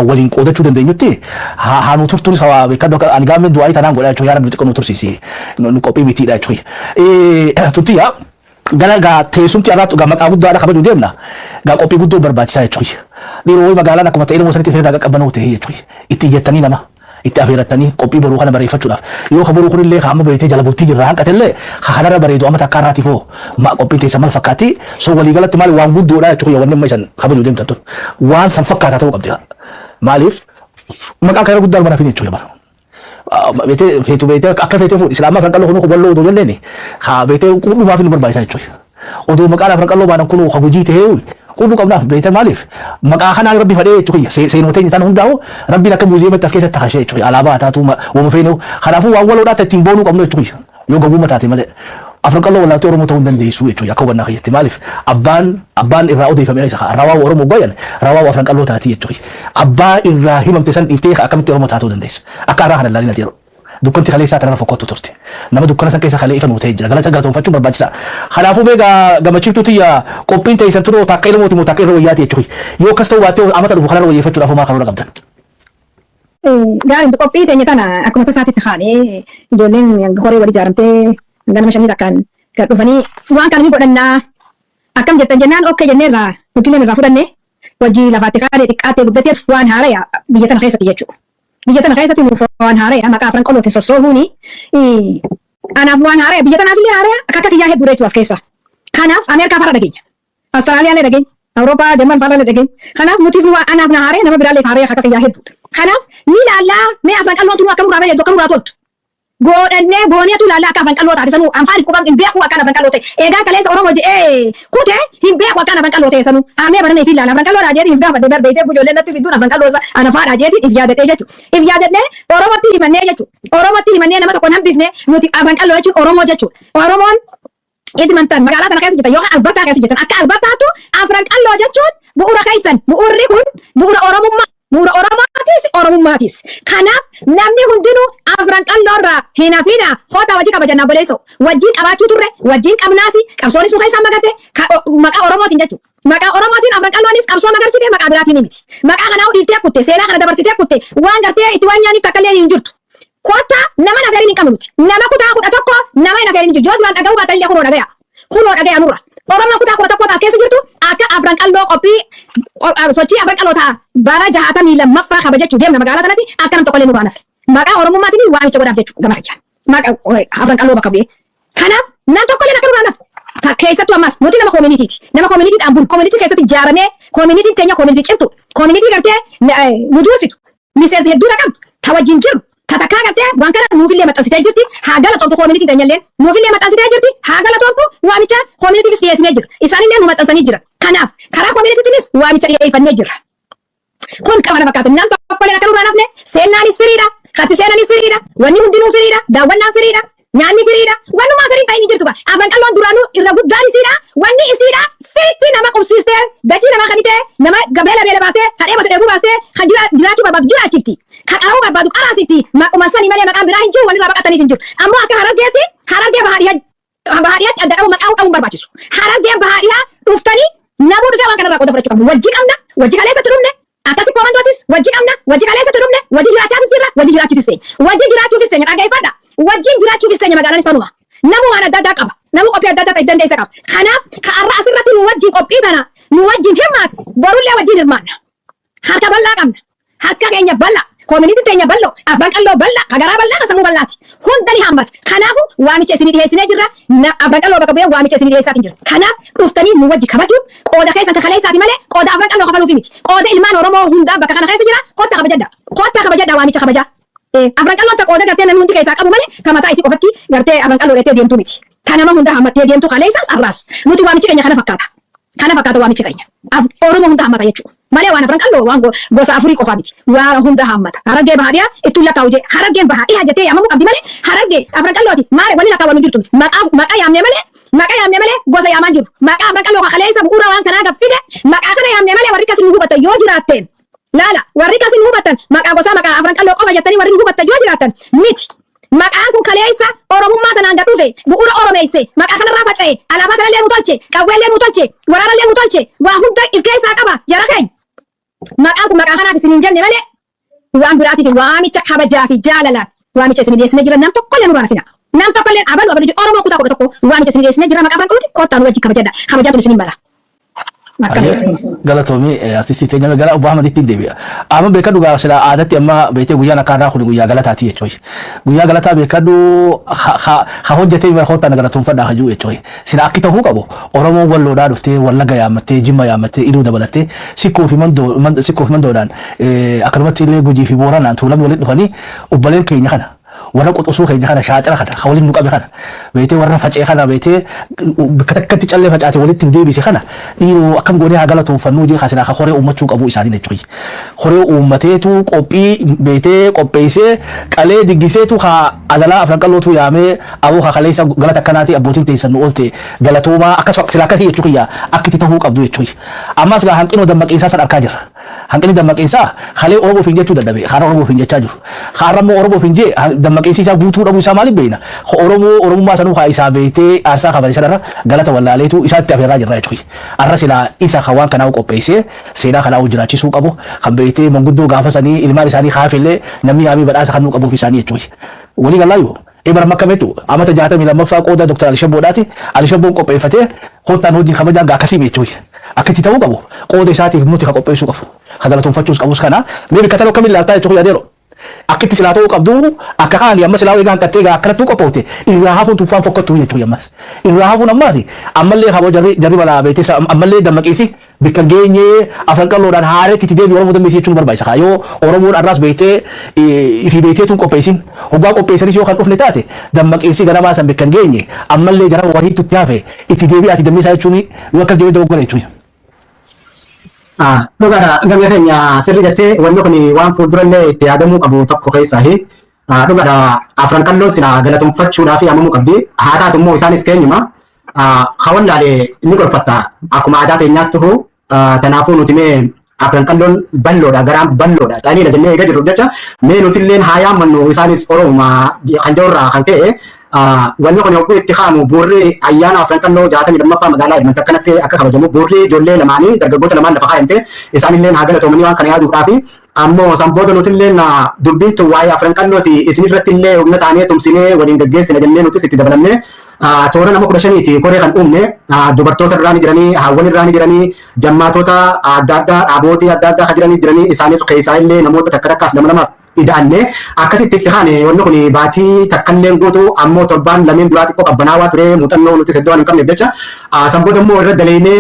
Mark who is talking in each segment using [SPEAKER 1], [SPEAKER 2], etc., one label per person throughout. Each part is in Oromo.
[SPEAKER 1] waliin qoodachuu dandeenyutti haa nu turtuunis haa beekadhu akka ani gaammeen du'aa tanaan godhaa jechuudha yaa rabbi xiqqoo nu tursiisi nu qophii mitiidha jechuudha. Tuttiyaa gara gaa teessumti irratti gaa maqaa guddaadha kabajuu deemna gaa qophii guddoo barbaachisaa jechuudha. Dhiiroo magaalaan akkuma ta'e ilmoo sanitti sirraa qaqqabanoo ta'e jechuudha. Itti iyyattanii nama itti afeerattanii qophii boruu kana bareeffachuudhaaf yoo ka boruu kunillee ka amma beektee jala bultii jirra hanqatellee ka kanarra bareedu amma takka irraatiif hoo qophiin teessa maal fakkaatti soo waliigalatti maali waan guddoodha jechuudha wanni amma isan kabajuu deemtan tun waan san fakkaataa ta'uu qabdi. Maaliif maqaa kana guddaan mana fini jechuudha bara beetee feetu beetee akka feetee fuudhi islaama afran qal'oo kun bal'oo odoo jenneeni haa beetee qullumaaf nu barbaachisaa jechuudha. Odoo maqaan afran qal'oo baanan kun ka gujii ta'ee qullu qabnaaf beetee maaliif maqaa kanaan rabbi fadhee jechuudha seenotee tan hundaa'u rabbiin akka muuziyeematti as keessatti hashee jechuudha alaabaa taatu wama feenu kanaafuu waan waloodhaa ittiin boonuu qabnu jechuudha yoo gabuu mataate malee. Afran qal'oo walaatee Oromoo ta'uu hin dandeessu jechuudha akka hubannaa kiyyaatti maaliif abbaan irraa odeeffamee isa rawaa Oromoo goyan rawaa afran qal'oo taati jechuudha. Abbaa irraa himamte san dhiiftee akkamitti Oromoo taatu dandeessa akka irraa kana ilaalina yeroo dukkanti kaleessaa tanarra fokkottu turte nama dukkana san keessa kalee ifa nuutee jira galata galatoonfachuun barbaachisaa. Kanaafuu beekaa gammachiiftuuti qophiin ta'e turoo takka ilmooti moo takka irra wayyaati jechuudha yoo akkas ta'uu baattee amata dhufu kanarra wayyeeffachuudhaaf homaa karoora qabdan.
[SPEAKER 2] Gaarii qophii teenya tana akkuma tasaatitti haadhee ijoolleen horee wal ijaaramtee ganama shanii takkaan gad dhufanii waan kana ni godhannaa akkam jettan jennaan okkee jenneerraa nutilleen irraa fudhanne wajjii lafaatti kaadee xiqqaattee guddateef waan haaraya biyya tana keessatti jechuudha. Biyya tana keessatti nuuf waan haaraya maqaa afran qal'ootiin sossoobuuni anaaf waan haaraya biyya tanaaf illee haaraya akka kiyyaa hedduu jechuudha as keessa. Kanaaf Ameerikaa fara dhageenya Awustiraaliyaallee dhageenya Awurooppaa Jarman fara dhageenya kanaaf nutiif anaaf na haaraya nama biraallee haaraya akka kiyyaa hedduu. Kanaaf ni laallaa mee afran qal'oon tunu akka nurraa bareedu akka nurraa toltu. Godhannee gooneetu ilaallaa akka afran qal'oo taate sanuu anfaaniif qubaan hin beeku akka afran qal'oo ta'e eegaan kaleessa Oromoo jedhee kute hin beeku akka afran qal'oo ta'e sanuu amee barannee fi ilaalla afran qal'oo raajeetiin if gaafadhe barbeeytee bujoollee natti fidduun afran qal'oo isa anafaa raajeetiin if yaadadhee jechuudha. If yaadadhee Oromootti himannee jechuudha. Oromootti himannee nama tokko nan bifne nuti afran qal'oo jechuun Oromoo jechuudha. Oromoon Edmonton magaalaa tana keessa jirtan yookaan Albertaa keessa jirtan akka Albertaatu afran qal'oo jechuun bu'uura keessan bu'uurri kun bu'uura Oromummaa. Bu'uura Oromummaatis. Kanaaf namni hundinuu afran qal'oorraa hin hafina hoota wajji kabajannaa boleessoo wajjin qabaachuu turre wajjin qabnaasi qabsoonis nu keessaan magate maqaa Oromootiin jechuudha. Maqaa Oromootiin afran qal'oonis qabsoo magarsite maqaa biraatiin miti. Maqaa kanaa dhiiftee kutte seenaa kana dabarsitee kutte waan gartee itti waan nyaaniif takka illee hin jirtu. Kootta nama nafeerin hin qabnu nuti. Nama kutaa 11 nama nafeerin hin jiru. Yoo duraan dhaga'uu baatan illee kunoo dhagaya. Kunoo dhagaya nurra. Oromoo kutaa 11 taas keessa jirtu akka afran qal'oo qophii sochii afran qal'oo ta'a bara 62ffaa kabajachuu deemna magaalaa kanatti akka nam tokkollee nurraa nafe. Maqaa Oromummaatiin waamicha godhaaf jechuudha gama kiyyaan. Maqaa afran qal'oo bakka bu'ee. Kanaaf nam tokkollee akka nurraa nafe. Keessattuu ammas nuti nama koominitiiti. Nama koominitiidhaan bulu. Koominitii keessatti ijaaramee koominitiin teenya koominitii cimtu. Koominitii gartee nu dursitu. Miseensi hedduudha qabdu. Ta wajjin jiru. Tatakkaa gartee waan kana nuufillee maxxansitee jirti. Haa galatoomtu koominitii teenyallee nuufillee maxxansitee jirti. Haa galatoomtu waamicha koominiitiinis dhiyeessinee jira. Isaanillee nu maxxansanii jira. Kanaaf karaa koominiitiinis waamicha dhiyeeffannee jirra. Kun qaba na fakkaatu nam tokkollee akka nurraa nafne seennaanis firiidha. Hatti seenanis firiidha. Wanni hundinuu firiidha. Daawwannaan firiidha. Nyaanni firiidha. Wannumaa firiin ta'in jirtu bara. Afran qal'oon duraanuu irra guddaan isiidha. Wanni isiidha. Firitti nama qubsiistee dachii nama kanitee nama beela baastee hadhee batu dheebuu baastee kan jiraachuu barbaadu jiraachifti. Kan qara'uu barbaadu qaraasifti. Maquma sanii malee maqaan biraa hin jiru wanni irraa baqataniif hin jiru. Ammoo akka harargee bahaadhiyaatti adda qabu maqaa qabuun barbaachisu. Harargee bahaadhiyaa dhuftanii namuu dhufee waan kanarraa qooda fudhachuu qabnu. Wajji qabna. Wajji kaleessatti dhumne. Akkasi koomantootis wajji qabna. Wajji kaleessatti dhumne. Wajji jiraachaatis jirra. Wajji jiraachuufis ta'e. Wajji jiraachuufis ta'e dhagaifadha. Wajjin jiraachuufis ta'e magaalaanis fanuma. Namuu waan adda addaa qaba. Namuu qophii adda addaa ta'e dandeessa qaba. Kanaaf ka'arra asirratti nu wajjin qophii tana nu wajjin hirmaatu borullee wajjin hirmaanna. Harka bal'aa qabna. Harka keenya bal'aa. Koominitiin teenya bal'oo afran qal'oo bal'aa kagaraa bal'aa kasamuu bal'aati. Hundani hammata. Kanaafu waamicha isinii dhiyeessinee jirra. Afran qal'oo bakka bu'ee waamicha isinii dhiyeessaatiin jirra. Kanaaf dhuftanii nu wajji kabajuun qooda keessan kan kaleessaati malee qooda afran qal'oo kafaluufi miti. Qooda ilmaan Oromoo hundaa bakka kana keessa jira. Kotta kabajadhaa. Kotta kabajadhaa waamicha kabajaa. Afran qal'oo ta qooda gartee namni hundi keessaa qabu malee ta mataa isii qofatti gartee afran qal'oo dheettee deemtu miti. Ta nama hunda hammattee deemtu kaleessaas arraas. Nuti waamichi keenya kana fakkaata. Kana fakkaata waamichi keenya. Oromoo hunda hammata jechuudha. Malee waan afran qal'oo waan gosa afurii qofaa miti. Waan hunda hammata. Harargee bahaadhiyaa ittiin lakkaa'u jee. Harargeen bahaadhiyaa jettee yaamamuu qabdi malee harargee afran qal'ooti. Maali waliin lakkaa'u waliin jirtu miti. Maqaa yaamnee malee gosa yaamaan jiru. Maqaa afran qal'oo kaleessa bu'uura waan kanaa gaffide maqaa kana yaamnee malee warri kasi nu hubattan yoo jiraatteen. Laala warri kasi nu hubattan maqaa gosaa maqaa afran qal'oo qofa jettanii warri nu hubattan yoo jiraattan miti. Maqaan kun kaleessa Oromummaa tanaan gad dhufe bu'uura Oromeesse maqaa kanarraa faca'e alaabaa tanallee nu tolche qawweellee nu tolche waraanallee nu tolche waa hunda if keessaa qaba jara keenya. Maqaan kun maqaa kanaaf isin hin jenne malee waan biraatiif waamicha kabajaa fi jaalala waamicha isin dhiyeessine jira nam tokkollee nu baafina. Nam tokkollee abalu Oromoo kutaa kudha tokko waamicha isin dhiyeessine jira maqaa falquuti kottaa nu wajjin kabajadha. Kabajaa isin hin mala.
[SPEAKER 1] Galatoomii artistii teenya gara Obbo Ahmaditti deebi'a. Amma beekadhu gaa sila aadatti amma beekee guyyaan akka irraa kun guyyaa galataati jechuudha. Guyyaa galataa beekadhu ha hojjetee bara hoottaan galatoonfadhaa hajuu jechuudha. Sila akki ta'uu qabu Oromoon walloodhaa dhuftee wallaga yaammattee jimma yaammattee iduu dabalattee sikkoo fi mandoodhaan akkanumatti illee gujii fi booranaan tuulamni walitti dhufanii obboleen keenya kana. Warra qoxosuu keenya kana shaacira kana hawliin nu qabe kana beetee warra facee kana beetee bakka takkatti callee facaate walitti deebise kana dhiiroo akkam goonee haa galatoonfannuu jee kaasina akka horee uummachuu qabu isaanii jechuudha. Horee uummateetu qophii beetee qopheessee qalee diggiseetu haa azalaa afran qalootu yaamee aboo haa kaleessa galata akkanaati abbootiin teessan nu oolte galatoomaa akkas sila akkasii jechuu kiyya akka itti ta'uu qabdu jechuudha. Ammas gaa hanqinoo dammaqiinsaa san argaa jirra. Hanqinni dammaqiinsaa halee Oromoof hin jechuu dadhabe haara Oromoof hin jechaa jiru. Haara immoo Oromoof hin jee dammaqinsi isaa guutuu dhabuu isaa maaliif beekna? Oromummaa sanuu haa isaa beektee aarsaa kafalee sanarra galata wallaaleetu isaatti afeerraa jirra jechuudha. Arra silaa isa kan waan kanaa qopheessee seenaa kanaa jiraachisuu qabu kan beektee manguddoo gaafa sanii ilmaan isaanii haafillee namni yaamii badhaasa kan nuu qabuuf isaanii jechuudha. Walii galaayyuu Ibra makkametu amata 62ffaa qooda Dr. Alishabboodhaati. Alishabboon qopheeffatee hoottaan hojii kabajaa gaa akkasii jechuudha. Akkatti ta'uu qabu qooda isaatiif nuti kan qopheessuu qabu. Kan galatoonfachuus qabus kana mee bikkatanii akkamiin ilaaltaa jechuudha yaadero. Akkitti silaa ta'uu qabdu akka kaani amma silaa eegaan qattee gaa akkanatti qophoote irraa hafuun tuffaan fokkattuu jechuudha ammas. Irraa hafuun ammas ammallee haboo jarri balaa beektee ammallee dammaqiinsi bikka geenyee afran qalloodhaan haareetti itti deebi'u Oromoo dammeessii jechuun barbaachisa. Yoo Oromoon arraas beektee fi beekteetuun qopheessin hoggaa qopheessanis yoo kan dhufne taate dammaqiinsi ganamaa san bikka geenye ammallee jara wahiitu itti hafe itti deebi'aati dammeessaa jechuun akkas deebi'ee dogoggora jechuudha.
[SPEAKER 3] Dhugaadha gamee keenya sirri jettee wanni kun waan fuuldurallee itti yaadamuu qabu tokko keessaahi dhugaadha afran qalloon sila galatoonfachuudhaaf yaamamuu qabdi haa taatu immoo isaanis keenyuma hawallaalee inni gorfatta akkuma aadaa keenyaatti tanaafuu nuti mee afran qalloon balloodha garaan balloodha xaaliidha jennee eegaa jirru jecha mee nuti illeen haa yaammannu isaanis Oromuma kan jirurraa kan ta'e wanni kun yogguu itti kaamu buurri ayyaana afran qalloo 62ffaa magaalaa Edmonton kanatti akka kabajamu buurri ijoollee lamaanii dargaggoota lamaan lafa kaayamte isaanillee haa galatoomanii waan kana yaaduudhaaf ammoo sanbooda nuti illee dubbiin tun waa'ee afran qallooti isinirratti illee humna taanee tumsinee waliin gaggeessine jennee nutis itti dabalamne toora nama 15 koree kan uumne dubartoota irraa ni jiranii hawwan irraa ni jiranii jammaatota adda addaa dhaabootii adda addaa kan jiranii isaaniitu keessaa illee namoota takka takkaas lama idaanne akkasitti itti haane wanni kun baatii takkallee guutuu ammoo torbaan lameen duraa xiqqoo qabbanaawaa ture muuxannoo nuti hedduu waan hin qabneef jecha sanbooda immoo irra daleynee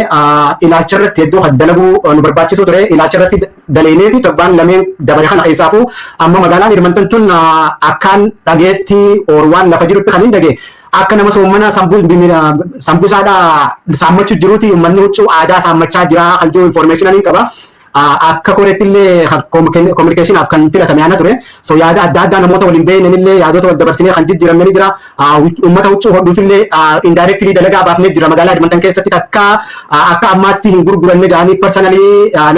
[SPEAKER 3] ilaalcha irratti hedduu kan dalaguu nu barbaachisu ture ilaalcha irratti daleyneeti torbaan lameen dabale kana keessaafuu amma magaalaan Edmonton tun akkaan dhageetti waan lafa jirutti kan hin dhagee akka nama soomana sambuusaadha saammachuu jiruuti uummanni huccuu aadaa saammachaa jira kan jiru information qaba. Akka koreettillee kominikeeshinaaf kan filatame yaana ture so yaada adda addaa namoota waliin beeknan illee yaadota wal dabarsinee kan jijjiiramne ni jira uummata huccuu hodhuufillee indirectly dalagaa baafnee jira magaalaa Edmonton keessatti akka ammaatti hin gurguranne jaanii personally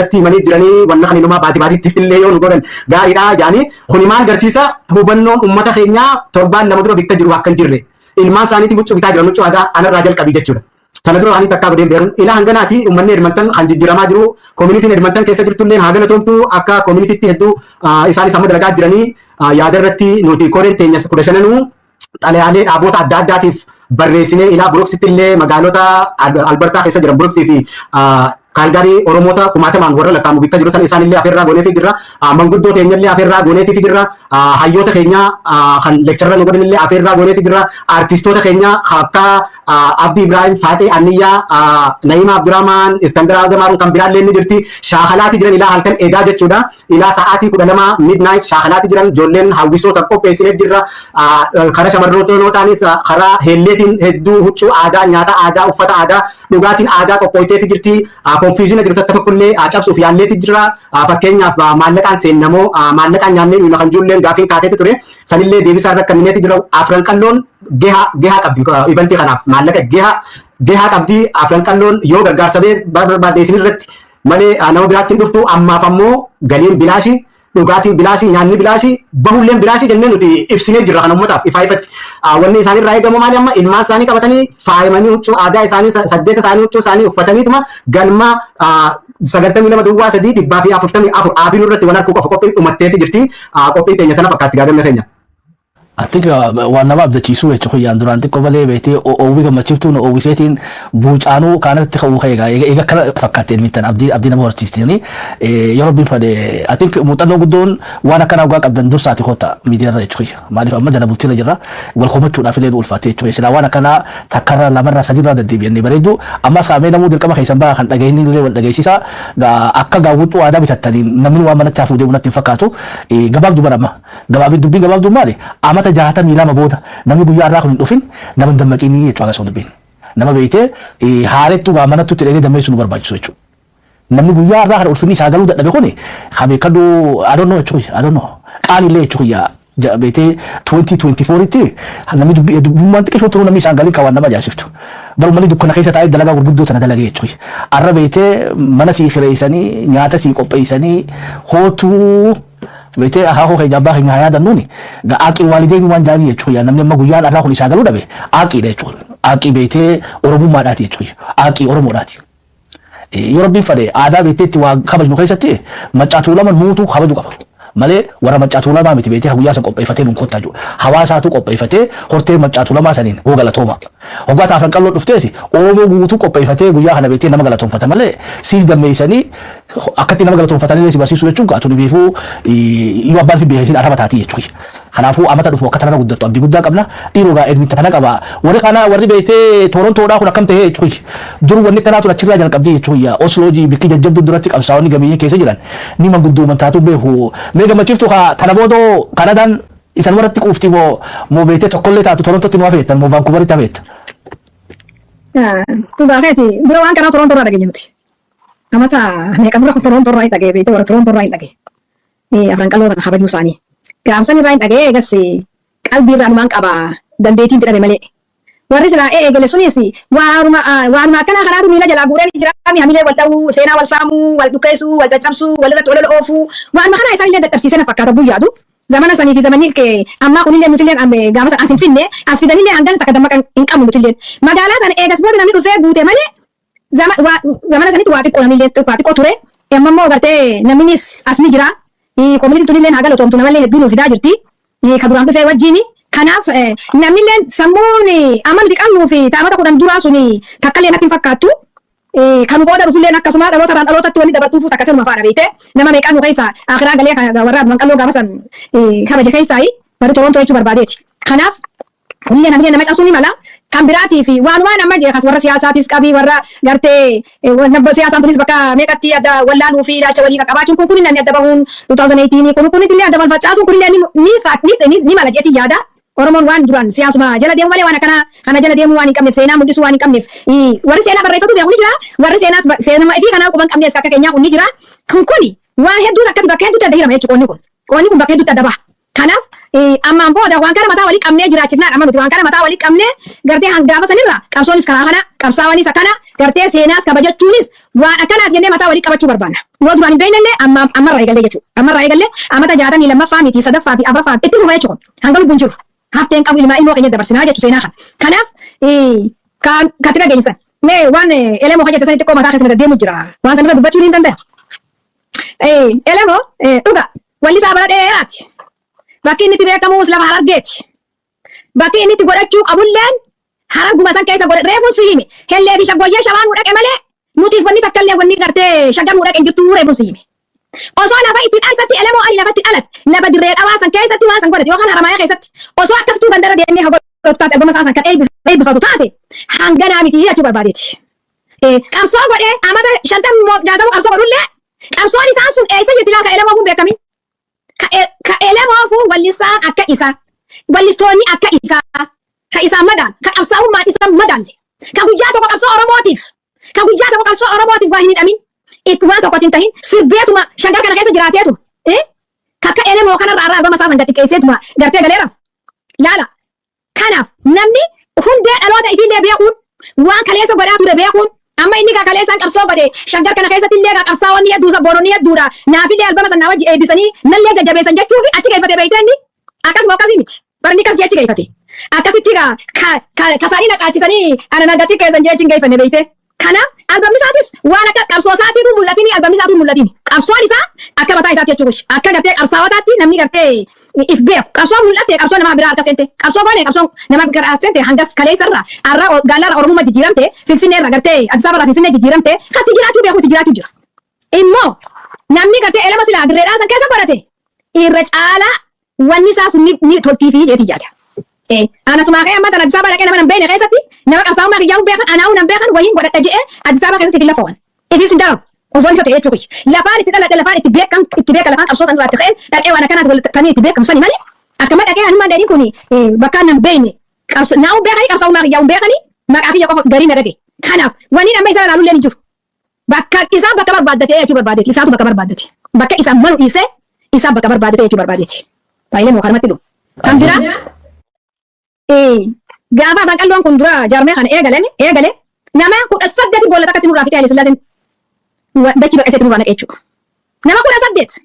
[SPEAKER 3] natti himanii jiranii wanna kan inumaa baatiitti illee yoo nu godhan gaariidha jaanii kuni maal agarsiisa hubannoon uummata keenyaa torbaan lama dura bitta jiru akka hin jirre ilmaan isaaniitiin huccuu bitaa jiran huccuu aadaa anarraa jalqabii jechuudha. Kana dura ani takkaa badeen beekan ila hanganaati uummanni Edmonton kan jijjiiramaa jiru community Edmonton keessa jirtullee haa galatoomtu akka communitytti hedduu isaanis amma dalagaa jiranii yaada irratti nuti koreen teenya 15 xalayaalee dhaabota adda addaatiif barreessinee ilaa Brooksitti illee magaalota Albertaa keessa jiran Brooksii fi Kaalgaarii Oromoota kumaatamaan warra lakkaamu bikka jiru san isaanillee afeerraa gooneefi jirra manguddoo teenyallee afeerraa gooneefi jirra hayyoota keenya kan lekcharra nu godhanillee afeerraa gooneefi jirra artistoota keenya akka Abdi Ibrahim Faatee Anniyyaa Naima Abdurrahman Iskandar Agamaarun kan biraallee ni jirti shaakalaati jiran ilaa halkan eegaa jechuudha ilaa sa'aatii 12 midnight shaakalaati jiran ijoolleen hawwisoota qopheessineef jirra karaa shamarrootaanis karaa heelleetiin hedduu huccuu aadaa nyaata aadaa uffata aadaa dhugaatiin aadaa qopheessiteeti jirti confusion jiru takka tokkollee cabsuuf yaalleeti jira fakkeenyaaf maallaqaan seennamoo maallaqaan nyaannee dhuyma kan ijoolleen gaafiin kaateeti ture sanillee deebisaa irra kennineeti jira afran qalloon gehaa qabdi eventii kanaaf maallaqa gehaa qabdi afran qalloon yoo gargaarsa barbaadde isin irratti malee nama biraatti hin dhuftu ammaaf ammoo galiin bilaashii dhugaatiin bilaashii nyaanni bilaashii bahulleen bilaashii jennee nuti ibsinee jirra kan uummataaf ifaa ifatti wanni isaanii irraa eegamu maali amma ilmaan isaanii qabatanii faayamanii huccuu aadaa isaanii 8 isaanii huccuu isaanii uffataniituma galma sagaltamii lama duwwaa sadii dhibbaa fi 44 aafiin irratti wal harkuu qofa qophiin dhumatteeti jirti qophii teenya tana fakkaatti gaafame keenya.
[SPEAKER 1] I think waan nama abdachiisu jechuudha yaan duraan xiqqoo malee beektee oowwii gammachiiftuun oowwiseetiin buucaanuu kaanatti ka'uu ka'eegaa eega kana fakkaatteen mittan abdii nama horsiistanii yoo rabbiin fedhe I think muuxannoo guddoon waan akkanaa dhugaa qabdan dursaati koota miidiyaarra jechuudha maaliif amma jala bultiirra jirra wal komachuudhaaf illee ulfaatee jechuudha silaa waan akkanaa takkarra lamarra sadiirra deddeebi'anii bareedu ammas kaamee namuu dirqama keessan ba'a kan dhageenyi illee wal dhageessisa akka gaawwuxuu aadaa bitattanii namni waan manatti hafuudee bunatti hin fakkaatu gabaabduu barama gabaabduu dubbiin gabaabduu maali amata jahatamii lama booda namni guyyaa irraa kun hin dhufin nama hin dammaqinii jechuudha akkasuma dubbiin nama beektee haarettuu manattuu itti dheedee dammeessuu nu barbaachisu jechuudha. Namni guyyaa irraa kana ulfinni isaa galuu dadhabe kun beekaduu adoonnoo jechuudha adoonnoo qaanillee jechuudha beektee 2024 tti namni dubbummaan xiqqeessoo turuu namni isaan galii kaawwan nama ajaa'ibsiiftu. Barumani dukkana keessa taa'ee dalagaa gurguddoo tana dalagee jechuudha. Arra beektee mana sii kireessanii nyaata sii qopheessanii hootuu beete haho ke jabba ke ngaya danuni ga aqi walidaini wan jani yechuya namne ma guyan Allah kun isagalu dabe aqi de chu aqi beete oromummaa daati yechuya aqi oromo daati yo rabbi fade aada beete ti wa khabaju khaysati macatu laman mutu khabaju qaba malee warra macatu lama miti beete guyyaa san qopheeffatee nun kottaaju hawaasaatu qopheeffatee hortee macatu lama saniin hoo galatooma hoggaata afran qallo dhufteesi oromoo guutuu qopheeffatee guyyaa kana beete nama galatoomfata malee siis dammeessanii akkatti nama galatoomfatanii si barsiisuu jechuun gaatuni beefuu yoo abbaan fi beeksisin araba taati jechuudha. Kanaafuu amata dhufu akka tanarra guddattu abdii guddaa qabna dhiiroogaa edmitta tana qaba warri kana warri beetee torontoodhaa kun akkam ta'ee jechuudha. Dur wanni kanaatu achirraa jalqabdee jechuudha. Oslooji bikki jajjabduu duratti qabsaa'onni gameeyyii keessa jiran ni manguddoo mantaatu beeku mee gammachiiftu tana boodoo kanadaan isan warratti quufti moo beetee tokkollee taatu torontootti nu hafeettan moo vaankuuvaritti hafeetta.
[SPEAKER 2] Baaqeeti bira waan kanaa torontoorraa dhageenye nuti. Amata meeqa dura torontoorraa hin dhagee beekte warra torontoorraa hin dhagee. Afran qaloo tana kabajuu isaanii. Gaafsan irraa hin dhagee eegas qalbii irraa numaan qaba dandeettiin jedhame malee. Warri silaa eegale sunis waanuma akkanaa kanaatu miila jalaa guureen jira hamilee wal dha'uu seenaa wal saamuu wal dhukeessuu wal caccabsuu wal irratti wal oofuu waanuma kanaa isaan illee dadhabsiisee fakkaata guyyaadu. Zamana sanii fi zamanni ammaa kunillee nutillee gaafa san as hin finne as fidanillee hangana takka dammaqa hin qabnu nutillee. Magaalaa sana eegas booda namni dhufee guute malee zamana sanitti waa xiqqoo namillee waa xiqqoo ture. Amma immoo gartee naminis as ni jira. Koominitiin tunillee haa galatoomtu namallee hedduu nuuf fidaa jirti. Ka duraan dhufee wajjin. Kanaaf namnillee sammuun amma nuti qabnuu fi taa'amata 10 duraa suni takkallee natti hin fakkaattu. Kan booda dhufulleen akkasuma dhalootarraan dhalootatti wanni dabartuuf takka ta'uma faana beekte nama meeqaan nu keessa akhiraa galee warra manqalloo gaafa san kabaje keessaayi warri Torontoo jechuu barbaadeeti. Kanaaf kunillee namni nama cabsuu ni mala. Kan biraatii fi waan amma jeekas warra siyaasaatis qabii warra gartee siyaasaan tunis bakka meeqatti adda wallaaluu fi ilaalcha walii qabaachuun kun kunillee adda bahuun 2018 kunillee adda wal faccaasuun kunillee ni mala jeetii yaada. Oromoon waan duraan siyaasuma jala deemu malee waan kana jala deemu waan hin qabneef seenaa mul'isuu waan hin qabneef warri seenaa barreeffatu beeku ni jira warri seenaa fi kanaa quban qabnees akka keenyaa kun ni jira kuni waan hedduu akkati bakka hedduutti adda hirama jechuudha qonni kun bakka hedduutti adda baha. Kanaaf ammaan booda waan kana mataa walii qabnee jiraachifnaan amma nuti waan kana mataa walii qabnee gartee hangaafa sanirra qabsoonis karaa kana qabsaawwanis akkana gartee seenaas kabajachuunis waan akkanaati jennee mataa walii qabachuu barbaanna. Yoo duraan hin beeknellee ammarraa eegallee jechuudha. Ammarraa eegallee amata 62ffaa miti 3ffaa fi 4ffaa itti fufa jechuudha. Hanga lubbuun jiru. Hafteen qabu ilmoo keenya dabarsinaa jechuudha seenaa kana. Kanaaf kan tira geenyisan. Mee waan elemoo kan jettan xiqqoo mataa keessatti deemu jira. Waan sanirra dubbachuu ni danda'a. Elemoo dhuga walli isaa bara dheeraati. Bakki inni itti beekamus lafa Harargeeti. Bakki inni itti godhachuu qabulleen Hararguma san keessa godhe reefuun si hime. Hellee fi shaggooyyee shabaan nu dhaqe malee nutiif wanni takkallee wanni gartee shaggar nu dhaqe hin jirtu reefuun si hime. Osoo lafa itti dhalsatti elemoo ani lafatti dhalate lafa dirree dhawaa san keessatti waan san godhate yookaan haramaaya keessatti osoo akkasituu bandara deemee godhatu taate albama isaa san kan eebbifatu taate hanganaa miti jechuu barbaadeeti. Qabsoo godhee amata 50 qabsoo godhullee qabsoon isaan sun eessa jirti laata elemoo kun beekami. Ka elemoo fu wallisaan akka isaa wallistoonni akka isaa ka isaan madaan ka qabsaa'ummaan isaan madaalle ka guyyaa tokko qabsoo oromootiif waa hin hidhamin. Waan tokkotti hin tahin sirbeetuma shaggar kana keessa jiraateetuma kakka elemoo kanarraa albama isaa san gatti qeesseetuma gartee galeeraaf laala. Kanaaf namni hundee dhaloota ifiillee beekuun waan kaleessa godhaa ture beekuun amma inni gaa kaleessaan qabsoo godhe shaggar kana keessatti illee gaa qabsaa'onni hedduu sabboononni hedduudha naafillee albama san naa wajji eebbisanii nallee jajjabeessan jechuufi achi geeffate beeytee inni akkasuma akkasii miti barni kas jechi geeffate akkasitti gaa kasaanii na caachisanii ana nagatti keessan jechi hin geeffanne beeytee Kana albamni isaatis waan akka qabsoo isaatiitu mul'atini albamni isaatu mul'atini. Qabsoon isaa akka mataa isaatti jechuudha. Akka gartee qabsaawwataatti namni gartee if beeku. Qabsoon mul'atte qabsoo nama biraa harka seente. Qabsoo goone qabsoon nama biraa seente hangas kaleessarraa har'a gaallarra Oromummaa jijjiiramte Finfinneerra gartee Addis Ababarraa Finfinnee jijjiiramte katti jiraachuu beekuutti jiraachuu jira. Immoo namni gartee elama silaa dirreedhaa san keessa godhate irra caalaa wanni isaa sun ni toltiifi jeeti jaata. Ana sumaaqee amma tan Addis Ababa dhaqee nama nan beekne keessatti nama qabsaa'ummaa kiyyaa'uu beekan anaa'uu nan beekan wayiin godhadha jedhee Addis Ababa keessatti lafa waan. Ifis hin dararu osoo isa ta'e jechuudha. Lafaan itti dhaladhe lafaan itti beekan lafaan qabsoo san irratti ka'een dhaqee waan akkanaatti walitti itti beekamu sani malee akkama dhaqee hanuma dheedhiin kun bakka nan beekne naa'uu beekanii qabsaa'ummaa kiyyaa'uu beekanii maqaa kiyya qofa garii na dhage. Kanaaf wanni amma isa ilaaluullee ni jiru. Bakka isaa bakka barbaaddatee jechuu barbaadeeti. Isaatu bakka barbaaddate. Bakka isaa malu dhiisee isaa bakka barbaadatee jechuu barbaadeeti. Baay'ee moo kanumatti dhufu. Kan biraa gaafa afaan qalloon kun dura jaarmee kana eegale nama 18 boolla takkatti nurraa fixee Haile dachii baqaseetti nurraa naqee jechuudha. Nama 18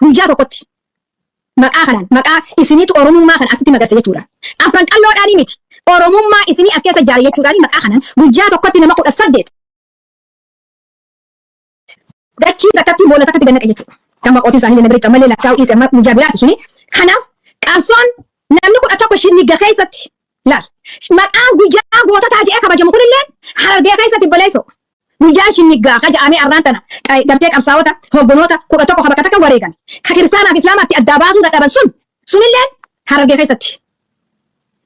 [SPEAKER 2] guyyaa tokkotti maqaa kanaan maqaa isiniitu Oromummaa kana asitti magarse jechuudha. Afaan qalloodhaanii miti. Oromummaa isinii as keessa ijaare jechuudhaan maqaa kanaan guyyaa tokkotti nama 18 dachii takkatti boolla takkatti gannaqe jechuudha. Kan maqootii isaanii jenne biricha malee lakkaa'uu dhiise amma guyyaa biraati suni. Kanaaf qabsoon namni 11 shinniga keessatti laal maqaan guyyaa goototaa jedhee kabajamu kunillee Harargee keessatti baleesso guyyaa shinnigaa kaja'amee arraan tana gartee qabsaa'ota hoggonoota 11 bakka takka wareegan ka kiristaanaaf islaamaatti addaa baasuu dadhaban sunillee Harargee keessatti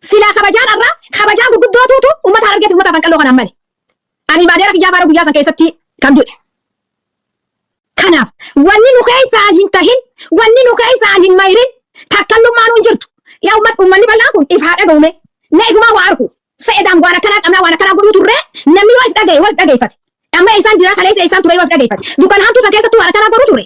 [SPEAKER 2] silaa kabajaan arraa kabajaan gurguddootuutu uummata Harargeeti uummata afaan qalloo kanaan malee ani baadeera kiyyaa baara guyyaa san keessatti kan du'e. Kanaaf wanni nu keessaan hin tahin wanni nu keessaan hin mayrin takkallummaan hin jirtu. Yaa uummanni bal'aan kun if haa dhaga'ume na ifumaa waa argu sa'edaan waan akkanaa qabnaa waan akkanaa godhuu turre namni yoo if dhaga'e yoo if dhaga'effate amma isaan jira kaleessa isaan ture yoo if dhaga'effate dukkan hamtuu san keessattuu waan akkanaa godhuu turre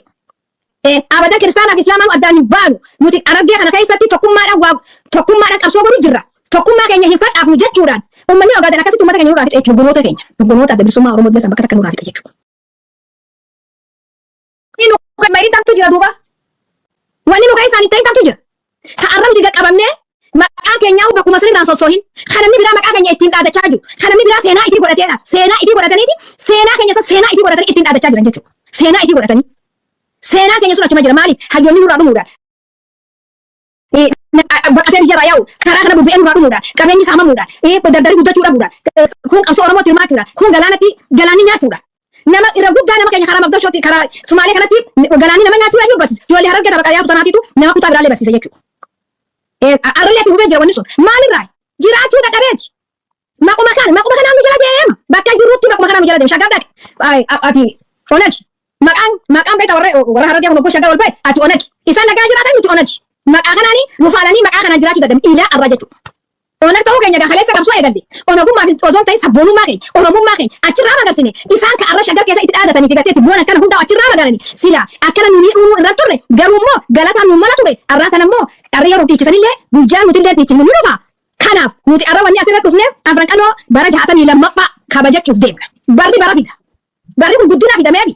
[SPEAKER 2] abada kiristaanaaf islaamaan addaan hin baanu nuti Harargee kana keessatti tokkummaadhaan qabsoo godhuu jirra tokkummaa keenya hin facaafnu jechuudhaan uummanni ogaadan akkasitti uummata keenya nurraa fixe jechuudha hoggonoota keenya hoggonoota adda bilisummaa Oromoo bilisaan bakka takka nurraa fixe jechuudha. Mayriin tamtu jira duuba wanni nu keessaan hin ta'in tamtu jira. Ta'arra nuti qaqqabamnee maqaa keenyaa bakkuma sirriidhaan sossoohin kan namni biraa maqaa keenya ittiin dhaadachaa jiru kan namni biraa seenaa ifii godhateedha seenaa ifii godhataniiti seenaa keenya san seenaa ifii godhatanii ittiin dhaadachaa jiran jechuudha. Seenaa ifii godhatanii seenaa keenya sun achuma jira maaliif hayyoonni nurraa dhumuudhaan baqatee biyya irraa yaa'u karaa kana bubbi'ee nurraa dhumuudhaan qabeenyi saamamuudhaan dardarii guddachuu dhabuudhaan kun qabsoo Oromootti hirmaachuudhaan kun galaanni nyaachuudhaan nama irra guddaa nama keenya karaa Magdashootti karaa Sumaalee kanatti galaanni nama nyaachuu yaa'uu barsiisa ijoollee Harargee tapha qayyaatu tanaatiitu nama kutaa biraallee barsiisa jechuudha. Arraleetti hubee jira wanni sun maalirraa jiraachuu dadhabeeti. Maquma kanaan nu jala deema bakka jiruutti maquma kanaan nu jala deema shaggar dhaqe ati onagi maqaan beektaa warra Harargee kun oggoo shaggar ol ba'e ati onagi isaan nagaa jiraatan nuti onagi maqaa kanaanii nu faalanii maqaa kanaan jiraachuu dadhabe ilaa arra jechuudha. Onag ta'uu keenya kaleessa qabsoo eegalle onagummaa fi osoon ta'e sabboonummaa keenya Oromummaa keenya achirraa magarsine isaan ka arra shaggar keessa itti dhaadatanii fi gateetti bu'an akkana hundaa achirraa magaranii sila akkana nu miidhuu irra turre garuu immoo galataan nu mala ture arraa kana immoo arri yeroo dhiichisanillee guyyaa nuti illee dhiichifnu ni dhufa. Kanaaf nuti arra wanni asirra dhufneef afran qaloo bara 62ffaa kabajachuuf deemna. Barri bara fida. Barri kun guddina fida meebi.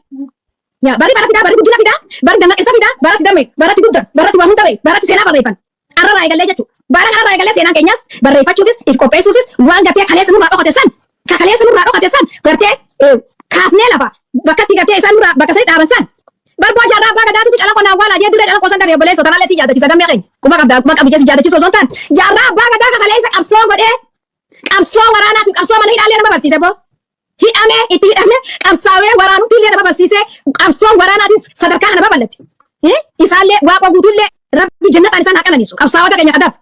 [SPEAKER 2] Yaa barri bara fida barri guddina fida barri dammaqisa fida baratti damme baratti guddan baratti waa hunda ba'e baratti seenaa barreeffan arra raa eegallee jechuudha. Bara kana raa eegallee seenaan keenyas barreeffachuufis if qopheessuufis waan gartee kaleessa nurraa dhokate san ka kaleessa nurraa dhokate san gartee kaafnee lafa bakkatti gartee isaan nurraa bakka sanii dhaaban san barbaa jaarraa abbaa gadaatutu cala qonnaan waalaa jee dirree cala qosan dhabee obboleessoo tanaallee si jaadachisa gammee keenya kuma qabdu jee si jaadachisoo osoo hin taane jaarraa abbaa gadaa ka kaleessa qabsoo godhee qabsoo waraanaati qabsoo mana hidhaallee nama barsiise boo hidhamee itti hidhamee qabsaawee waraanutti illee nama barsiise qabsoo waraanaatis sadarkaa kana babal'atti isaallee waaqa guutuullee rabbi jannataan isaan haa qananiisu qabsaawota keenya qadaaf.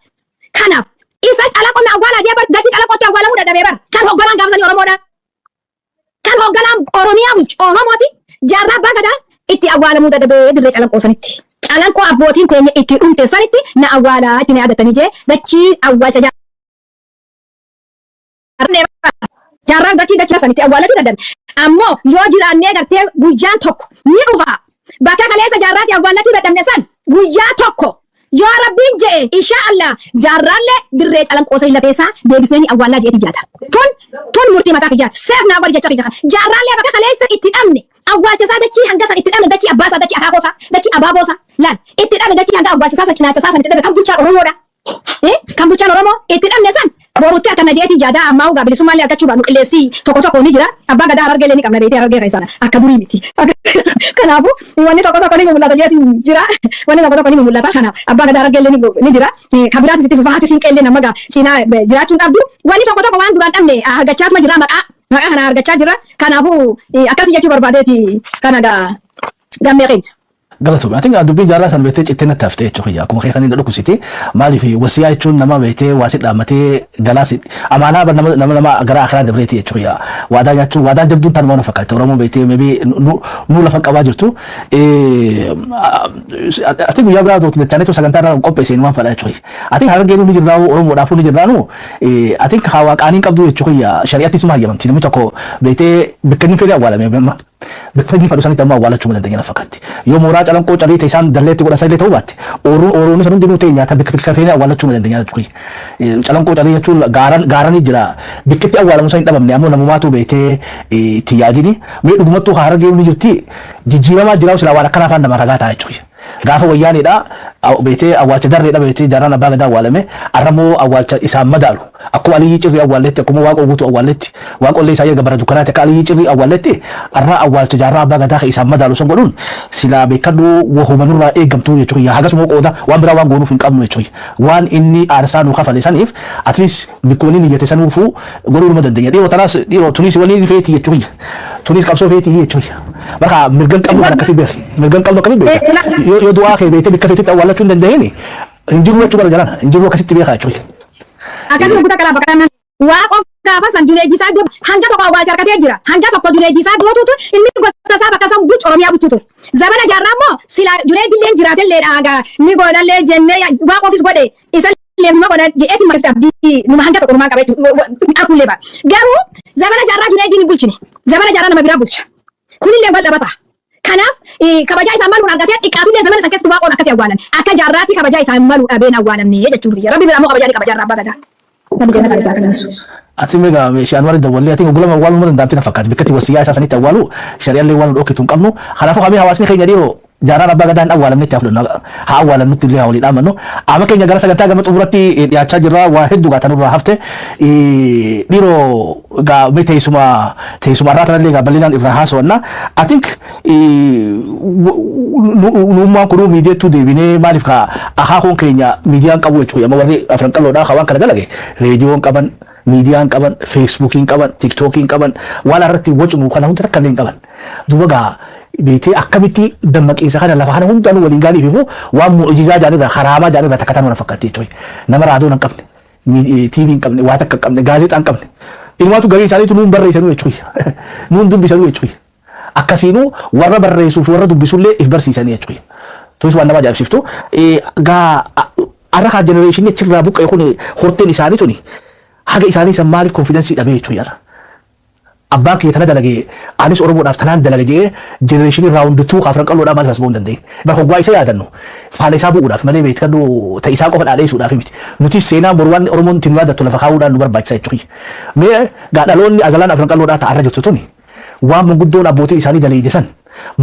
[SPEAKER 2] Kanaaf isa cala qonnaan waalaa jee dachi cala qottee awwaalamuu dadhabee bar kan hogganaan gaafsanii Oromoodha kan hogganaan Oromiyaa bulchu Oromooti jaarraa abbaa gadaa itti awwaalamuu dadhabee dirree calanqoo sanitti calanqoo abbootiin keenya itti dhumte sanitti na awwaalaa itti na yaadatanii jee dachii awwaalcha jaarraa dachii sanitti awwaalachuu dadhabe ammoo yoo jiraannee gartee guyyaan tokko ni dhufa bakka kaleessa jaarraatti awwaalachuu dadhabne san guyyaa tokko yoo rabbiin jee inshaallah jaarraallee dirree calanqoo sanii lafeessaa deebisnee ni awwaallaa jeeti jaata tun murtii mataa kiyyaati seef naa bari jecha kiyya jaarraallee bakka kaleessa itti dhabne awwaalchasaa dachii hanga san itti dhabne dachii abbaasaa dachii akaakoosaa dachii abaaboosaa laal itti dhabne dachii hanga awwaalchasaa san cinaachasaa san itti dhabne kan bulchaan Oromoodha kan bulchaan Oromoo itti dhabne san borutti akkana jeetiin jaadaa ammaa ugaa bilisummaa argachuu baanu qilleessi tokko ni jira abbaa gadaa harargee ni qabna beetee harargee keessana akka durii miti kanaafuu wanni tokko ni mul'ata jeetiin jira wanni tokko ni mul'ata kanaaf abbaa gadaa harargee ni jira kabiraati sitti fahaati siin qeellee nama gaa cinaa jiraachuun dhabdu wanni tokko waan duraan dhabne argachaatuma jira maqaa kana argachaa jira kanaafuu akkasii jechuu barbaadeeti kana gaa gammee keenya.
[SPEAKER 1] Galatoomii ati dubbiin jaarraa san beektee cittee natti haftee jechuudha. Akkuma kee kan inni dhukkubsite maaliif wasiyaa jechuun nama beektee waasi dhaammatee galaas amaanaa nama gara akhiraa dabreeti jechuudha. Waadaa nyaachuun waadaan jabduun taanuma na fakkaate Oromoo beektee meebii nu lafa qabaa jirtu. Ati guyyaa biraa dootiin dachaaneetu sagantaa irraa qopheessee waan fadhaa jechuudha. Ati harargeen ni jirraa Oromoodhaafuu ni jirraanu ati waaqaaniin qabdu jechuudha. Shari'aatti suma hayyamamti namni tokko beektee bakka inni fedhe awwaalame bakka inni fadhu sanitti ammoo awwaalachuu dandeenya na fakkaatti. Yoo mooraa calanqoo calii ta'e isaan dalleetti godhan sallee ta'uu baatte Oromoon sun hundinuu ta'e nyaata bakka fedhe awwaalachuu dandeenya jechuudha. Calanqoo calii jechuun gaarani jira bakkitti awwaalamu san hin dhabamne ammoo namumaatu beektee itti yaadini mee dhugumattuu harargeen ni jirti jijjiiramaa jiraatu silaa waan akkanaa afaan nama ragaa ta'a jechuudha. Gaafa wayyaanidha beektee awwaalcha darreedha beektee jaaraan abbaa gadaa awwaalame arramoo awwaalcha isaan madaalu akkuma Aliyyi Cirrii awwaalletti akkuma Waaqa Guutuu awwaalletti Waaqollee isaa eega bara dukkanaatti akka Aliyyi Cirrii awwaalletti arraa awwaalcha jaarraa abbaa gadaa isaan madaalu san godhuun silaa beekaduu wahumanurraa eegamtuu jechuudha. Hagasuma qooda waan biraa waan goonuuf hin qabnu jechuudha. Waan inni aarsaa nuu kafale saniif at least bikkoonni niyyate sanuufuu godhuu numa dandeenya. Dhiyoo tanaas dhiyoo tunis waliin feetii jechuudha. Tunis qabsoo feetii jechuudha. Bakka mirgan qabnu kan akkasii beeki. Mirgan qabnu akkamiin beeka. Yoo du'aa kee beektee bakka feetii awwaallachuu hin dandeenye injiru jechuu bara jalaan injiru akkasitti beekaa jechuudha.
[SPEAKER 2] Akkasuma kutaa kalaa bakka waaqoon gaafa san juleejisaa hanga tokko awwaalcha harkatee jira hanga tokko juleejisaa dootutu inni gosa isaa bakka san bucu Oromiyaa buchutu zabana jaarraa immoo sila juleejillee jiraatellee dhaagaa ni godhallee jennee waaqoofis godhe isa leemuma godha jedheeti maris abdii numa hanga tokko numaan qabeetu akullee ba garuu zabana jaarraa juleejii ni bulchine zabana jaarraa nama biraa bulcha kunillee wal dhabata kanaaf kabajaa isaan maluun argatee xiqqaatullee zamana san keessatti waaqoon akkasii awwaalan akka jaarraatti kabajaa isaan maluu dhabeen awwaalamne jechuudha rabbi biraa immoo kabajaa ni qabajaa abbaa gadaa. Ati mega meeshaan warri dawwallee ati ogulama awwaaluu dandaamti na fakkaatu bikkatti wasiyaa isaa sanitti awwaalu shari'allee waan dhokkitu hin qabnu kanaafuu kamii hawaasni keenya dhiyoo jaaraan abbaa gadaan awwaalamnetti haa awwaalamnutti illee hawlii dhaamannu amma keenya gara sagantaa gama xumuratti dhiyaachaa jirra waa hedduu gaatanurraa hafte dhiiroo gaa teessuma irraa tanallee gaa bal'inaan irraa haasawanna I think nuummaan kunuu miidiyaattuu deebinee maaliif kaa akaakuun keenya miidiyaan qabu jechuudha amma warri afran qalloodhaa hawaan kana dalage reediyoon qaban miidiyaan qaban feesbuukiin qaban tiktookiin qaban waan irratti wacnu kana hunda takka illee hin qaban duuba gaa beetee akkamitti dammaqiinsa kana lafa kana hundaanuu waliin gaaniif immoo waan mu'ujizaa jaanirra haraamaa jaanirra takkataan waan fakkaatti jechuudha. Nama raadiyoon hin qabne, TV hin qabne, waa takka hin qabne, gaazexaa hin qabne. Ilmaatu garii isaaniitu nuun barreessanuu jechuudha. Nuun dubbisanuu jechuudha. Akkasiinuu warra barreessuuf warra dubbisullee if barsiisanii jechuudha. Tunis waan nama ajaa'ibsiiftu. Gaa arra jenereeshinii achirraa buqqee kun horteen isaanii tuni haga isaanii san maaliif konfidensii dhabee jechuudha. Abbaan kiyya tana dalagee anis Oromoodhaaf tanaan dalage jedhee jenereeshinii raawundituu afran qalloodhaa maaliif as ba'uu hin dandeenye. Bakka hoggaa isa yaadannu faana isaa bu'uudhaaf malee beekannoo ta'isaa qofa dhaadheessuudhaaf miti. Nuti seenaa boruwwan Oromoon ittiin yaadattu lafa kaa'uudhaan nu barbaachisa jechuudha. Mee gaadhaloonni azalaan afran qalloodhaa ta'arra jirtu tuni waan manguddoon abbootiin isaanii daleeyde san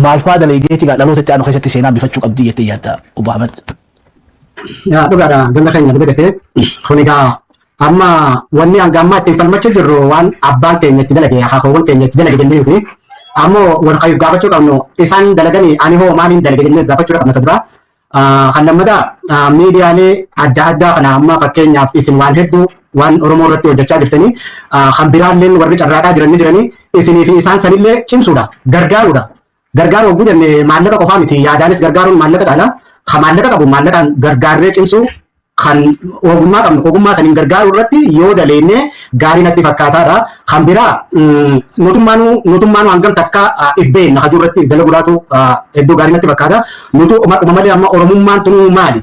[SPEAKER 2] maal fa'aa daleeydeeti gaadhaloota itti aanu keessatti seenaa bifachuu qabdii jettee yaadda Obbo Ahmed.
[SPEAKER 3] Dhugaadha ganda keenya dubbate kun egaa amma wanni hanga ammaa ittiin falmachaa jirru waan abbaan keenya itti dalage akaakaawwan keenya itti dalage jennee fi ammoo wal gaafachuu qabnu isaan dalaganii ani hoo maaliin dalage jennee gaafachuu qabna dura. Kan lammataa miidiyaalee adda addaa kana amma fakkeenyaaf isin waan hedduu waan Oromoo irratti hojjechaa jirtanii kan biraalleen warri carraaqaa jiranii isinii fi isaan sanillee cimsuudha gargaaruudha. Gargaaruu oguu jennee maallaqa qofaa miti yaadaanis gargaaruun maallaqa taala. Kan maallaqa qabu maallaqaan gargaarree cimsuu kan ogummaa qabnu ogummaa saniin gargaaruu irratti yoo daleenne gaarii natti fakkaataadha. Kan biraa nutummaan hangam takka if beekna hajuu irratti dalaguudhaatu hedduu gaarii natti fakkaata. Nutu malee amma Oromummaan tunuu maali?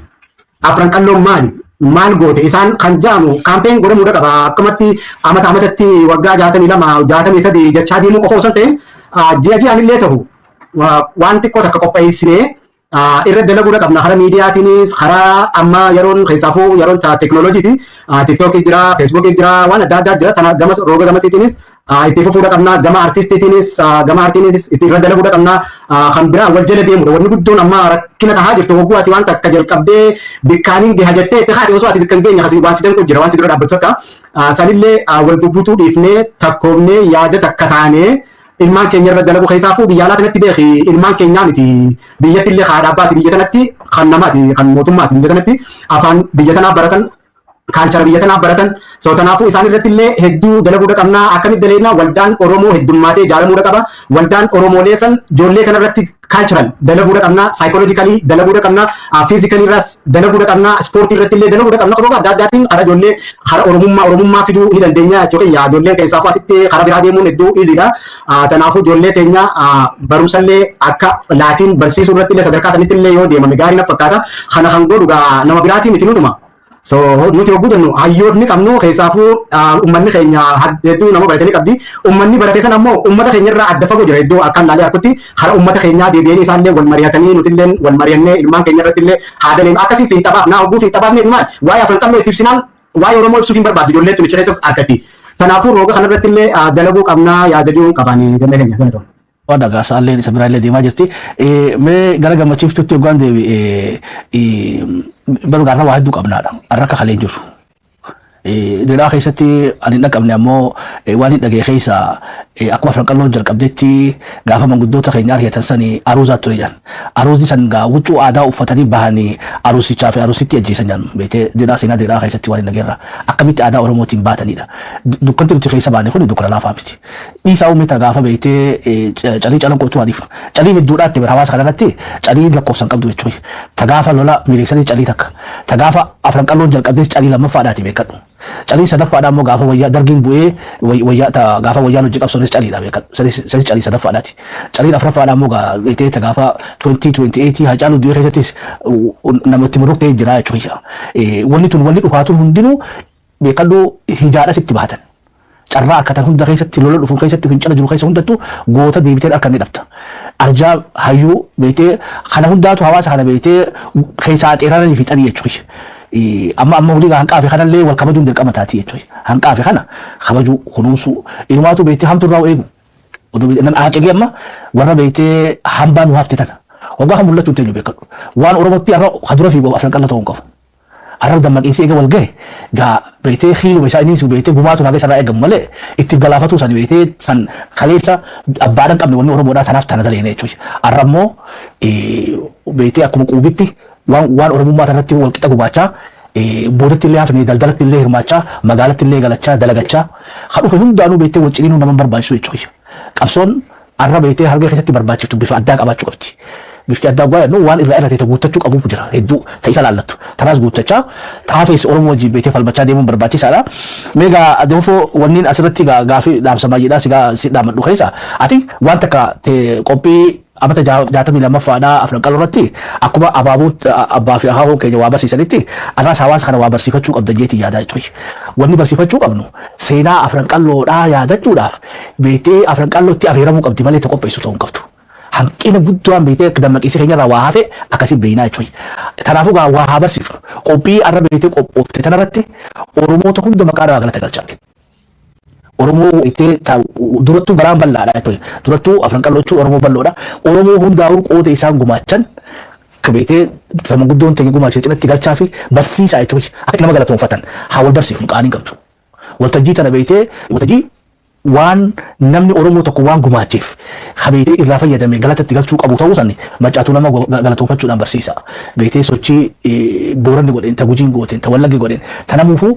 [SPEAKER 3] Afran qalloon maali? Maal goote isaan kan jaamu kaampeen godhamuudha qaba. Akkumatti amatatti waggaa 62 63 jechaa deemuu qofa osoo hin ta'in ji'a illee ta'u waan xiqqoo takka qopheessinee irra dalaguudha qabna karaa miidiyaatiinis karaa amma yeroon keessaafuu yeroon teekinooloojiiti tiktookii jira feesbuukii jira waan adda addaa jira tana rooga gamasiitiinis itti fufuudha qabna gama artistiitiinis itti irra dalaguudha qabna kan biraa wal jala deemudha wanni guddoon amma rakkina tahaa jirtu hogguu ati waan takka jalqabdee bikkaaniin gaha jettee itti haadhi osoo ati bikkan geenya kasii waan sidan kun jira waan si bira dhaabbatu akka sanillee wal bubbutuu dhiifnee takkoomnee yaada takka taanee ilmaan keenya irra dalagu keessaafuu biyya alaa kanatti beeki ilmaan keenyaa miti biyyatti illee haadha abbaati biyya kanatti kan namaati kan mootummaati biyya kanatti afaan biyya tanaa baratan kaalchara biyya tanaa baratan sootanaafuu isaan irratti illee hedduu dalaguudha qabna akkamitti daleena waldaan Oromoo heddummaatee ijaaramuudha qaba waldaan Oromoolee san ijoollee kanarratti kaalcharal dalaguudha qabna saayikoloojikaalii dalaguudha qabna fiizikaalii irraas dalaguudha qabna ispoortii irratti illee dalaguudha qabna qofa adda addaatiin karaa ijoollee karaa oromummaa fiduu ni dandeenya jechuudha ijoolleen keessaafuu asitti karaa biraa deemuun hedduu iziidha tanaafuu ijoollee teenya barumsallee akka laatiin barsiisuu irratti illee sadarkaa sanitti illee yoo deemame gaarii na fakkaata kana kan godhu nama biraatiin miti nutuma. So nuti hogguu jennu hayyoonni qabnu keessaafuu uummanni keenya hedduu nama baratanii qabdi uummanni barate san ammoo uummata keenya irraa adda fagoo jira iddoo akkaan laalee harkutti karaa uummata keenyaa deebi'anii isaallee wal mari'atanii nuti illee wal mari'annee ilmaan keenya irratti illee haadaleen akkasiin fiinxabaaf naa hogguu fiinxabaaf ni maal waa'ee afran qal'oo itti ibsinaan waa'ee Oromoo ibsuuf hin barbaadu ijoollee tuni cireessa akkatti kanaafuu rooga kanarratti illee dalaguu qabnaa yaadaduu qabanii jennee keenya kana ta'u.
[SPEAKER 1] Wadah gas allen sebenarnya di majirti me gara gammachiif tutti ogaan deebi baru garna waa hedduu qabnaadha arra ka kaleen jiru dira keessatti ani dhaqabne ammoo waan hin dhagee keessa akkuma afran qal'oon jalqabdetti gaafa manguddoota keenya argatan sanii aruusaa ture jedhan aruusni san gaa huccuu aadaa uffatanii bahanii aruusichaa fi aruusitti ajjeesan jedhan beekee dira seenaa dira keessatti waan hin dhageerra akkamitti aadaa Oromootiin baatanidha dukkanti nuti keessa baane kun dukkana laafaa miti dhiisaa uummata gaafa beektee calii calanqootu adiif calii hedduudhaatti bira hawaasa kanarratti calii lakkoofsan qabdu jechuudha tagaafa lola miidhagsanii calii takka tagaafa afran qal'oon jalqabdees calii lammaffaadhaati beekadhu calii sadaffaadhaa immoo gaafa wayyaa dargiin bu'ee wayyaa gaafa wayyaan hojii qabsonis caliidha beekadhu sanis calii sadaffaadhaati caliin afraffaadhaa immoo beektee gaafa 2028 hacaaluu du'ee keessattis namatti muruqtee jira jechuudha wanni tun wanni dhufaatuun hundinuu beekadhu hijaadhas itti baatan carraa akkatan hunda keessatti lola dhufuun keessatti fincila jiru keessa hundattuu goota deebitee akka inni dhabta arjaa hayyuu beektee kana hundaatu hawaasa kana beektee keessaa xeeraranii fixanii jechuudha amma hulii hanqaafi kanallee wal kabajuun dirqama taati jechuudha hanqaafi kana kabajuu kunuunsuu ilmaatu beektee hamtu irraa eegu nama haqeegee amma warra beektee hambaan hafte tana waggaa kan mul'atu hin teenyu beekadhu waan Oromootti har'a hadura fiigoo afran qal'oo ta'uu hin qabu. Arab dammaqinsi eega wal gahe gaa beektee hiiluma isaa inni beektee gumaatu nagaa sarraa eegamu malee ittiif galaafatu san beektee san kaleessa abbaadhaan qabne wanni Oromoodhaa tanaaf tana dalee jechuudha. Har'a immoo beektee akkuma quubitti waan Oromummaa tanatti wal qixa gubaachaa boodatti illee hafnee daldalatti illee hirmaachaa magaalatti illee galachaa dalagachaa haa dhufe hundaanuu beektee wal ciniinuu nama barbaachisu jechuudha. Qabsoon har'a beektee harka keessatti barbaachiftu bifa addaa qabaachuu qabdi. Bifti addaa guyyaa nu waan irraa irratti guuttachuu qabuuf jira hedduu ta'isa laallattu tanaas guuttachaa taafees Oromoo wajjin beektee falmachaa deemuun barbaachisaadha. Meegaa adeemfoo wanniin asirratti gaafii dhaamsamaa jedhaa si dhaamadhu keessa ati waan takka qophii amata 62ffaadhaa afran qal'oo irratti akkuma abaaboo abbaa fi haadhoo keenya waa barsiisanitti arraas hawaasa kana waa barsiifachuu qabdan jeetii yaadaa jechuudha. Wanni barsiifachuu qabnu seenaa afran qal'oodhaa yaadachuudhaaf beektee afran qal'ootti afeeramuu qabdi malee ta qopheessu ta'uu hin qabdu. Hanqina guddaan beektee dammaqinsi keenya irraa waa hafe akkasii beeynaa jechuudha. Kanaafuu waa haa barsiifnu qophii arra beektee qophoofte tanarratti Oromoota hunda maqaa irraa galata galchaa. Oromoo itti durattuu garaan bal'aadha jechuudha. Durattuu afran qal'oo Oromoo bal'oodha. Oromoo hundaa'uun qooda isaan gumaachan beektee nama guddoon ta'e gumaachee cinatti galchaa fi barsiisaa jechuudha. Akka nama galatoonfatan haa wal barsiifnu qaanii qabdu. Waltajjii tana beektee waltajjii waan namni Oromoo tokko waan gumaacheef beektee irraa fayyadamee galatatti galchuu qabu ta'uu sanni macaatuu nama galatoonfachuudhaan barsiisa. Beektee sochii Booranni godheen ta Gujiin gooteen ta Wallaggi godheen tanamuufuu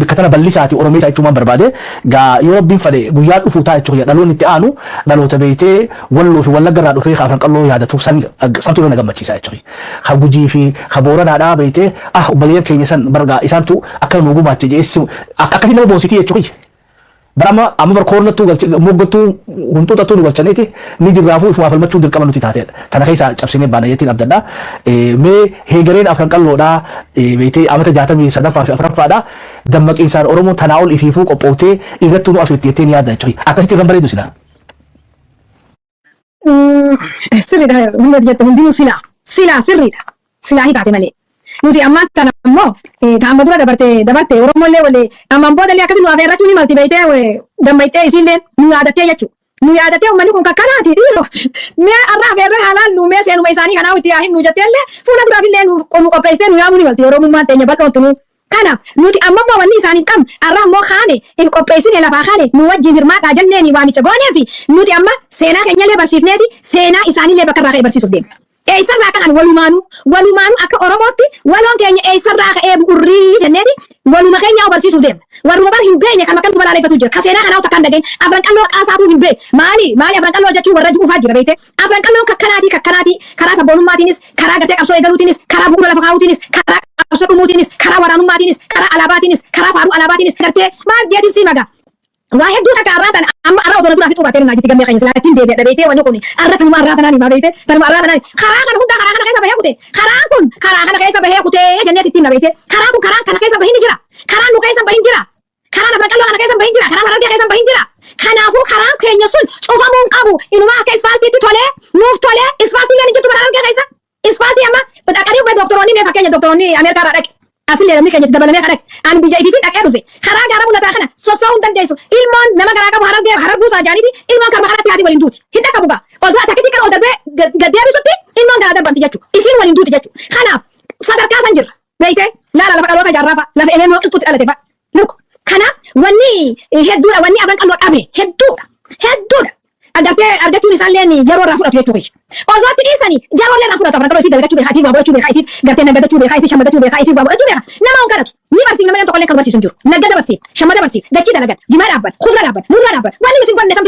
[SPEAKER 1] bakka tana bal'isaati Oromeessaa jechuun barbaade gaa yoo Rabbiin fedhe guyyaa dhufuu ta'a jechuudha dhaloonni itti aanu dhaloota beektee Walloo fi Wallagga irraa dhufee afran qal'oo yaadatuuf santu na gammachiisa jechuudha. Ha Gujii fi ha Booranaadhaa beektee obboleeyyan keenya san bargaa isaantu akka nu gumaache jeessi akkasii nama boonsitii jechuudha. Barama amma barkoornattuu moggattuu huntuutattuu nu galchaniiti ni jirraafuu ifumaa falmachuu dirqama nuti taateedha. Tana keessa cabsinee baana jettiin abdadhaa. Mee heegareen afran qal'oodhaa beektee amata 63ffaa fi afraffaadhaa dammaqiinsaan Oromoo tanaa ol ifiifuu qophooftee irrattuu nu afeetti jettee ni yaadda jechuudha. Akkasitti irraan bareedu sinaa.
[SPEAKER 2] Sirriidha hundi jette hundinuu silaa sirriidha silaa hitaate malee nuti ammaan kana ammoo ta'amma dura dabarte Oromollee wallee ammaan boodallee akkasii nu afeerrachuu ni malti beeytee dammaytee isiillee nu yaadattee jechuudha. Nu yaadattee uummanni kun kakkanaati dhiiroo mee arraa afeerree haalaan nu mee seenuma isaanii kanaa itti yaahin nu jetteellee fuula duraafillee nu qopheessitee nu yaamuu ni malti Oromummaan teenya bal'oontu nu. Kanaaf nuti amma wanni isaanii qabnu arraa ammoo kaane if qopheessine lafaa kaane nu wajjin hirmaadhaa jenneeni waamicha goonee fi nuti amma seenaa keenyallee barsiifneeti seenaa isaaniillee bakka irraa ka'ee barsiisuuf deemna. Eessarraa ka'an walumaanuu akka Oromootti waloon keenya eessarraa ka'ee bu'urrii jenneeti waluma keenya barsiisuuf deemna. Warruma bar hin beekne kan makkan balaaleffatu jira. Ka seenaa kanaa takkan dhageen afran qalloo qaasaabuu hin beek. Maali afran qalloo jechuun warra juufaa jira beekte. Afran qalloon kakkanaati karaa sabboonummaatiinis karaa gartee qabsoo eegaluutiinis karaa bu'uura lafa kaa'uutiinis karaa qabsoo dhumuutiinis karaa waraanummaatiin karaa alaabaatiinis karaa faaruu alaabaatiinis gartee maal jeetiin si maga. Waa hedduu takka arraa tana amma arraa osoo duraa fi xuubaatee naa jitti gammee keenya silaatiin deebi'adha beekte wanni kun arra tanuma arraa tanaan himaa beekte tanuma arraa tanaan karaa kana hunda karaa kana keessa bahee kute karaan kun karaa kana keessa bahee kute jenneet ittiin na beekte karaan kun karaa kana keessa bahin jira karaan nu keessa bahin jira karaan afran qalloo kana keessa bahin jira karaan harargee keessa bahin jira kanaafuu karaan keenya sun cufamuu hin qabu inumaa akka isfaaltiitti tolee nuuf tolee isfaaltii leen jirtu bara harargee keessa isfaaltii amma dhaqanii doktoroonni mee fakkeenya doktoroonni Ameerikaa irraa dhaqe asli namni keenya dabalamee kadhate an biyya ifiitiin dhaqee dhufe karaa gaara mul'ataa kana sossoo hin dandeessu ilmoon nama garaa qabu hararguu isaa jaaniiti ilmoon karma kanatti haati waliin duuti hin dhaqqabu gaa osoo takkitii kana ol darbee gaddeebisutti ilmoon garaa darbanti jechuudha isiin waliin duuti jechuudha kanaaf sadarkaa san jirra beeyte laala lafa dhaloota jaarraa fa'a lafa elee qilxuutti dhalate fa'a luk kanaaf wanni hedduudha wanni afran qalloo dhabe hedduudha agartee argachuun isaallee yeroo irraa fudhatu jechuudha. Osoo itti dhiisanii yeroo illee irraa fudhatu afran qalloo ifii dalagachuu beekaa ifii waa godhachuu beekaa ifii gartee naggadachuu beekaa ifii shammadachuu beekaa ifii waa godhachuu beekaa nama hin kadhatu ni barsiifna namni tokkollee kan barsiisu hin jiru naggada barsiif shammada barsiif dachii dalagan jimaa dhaabban kudura dhaabban muduraa dhaabban wanni nuti hin godhanne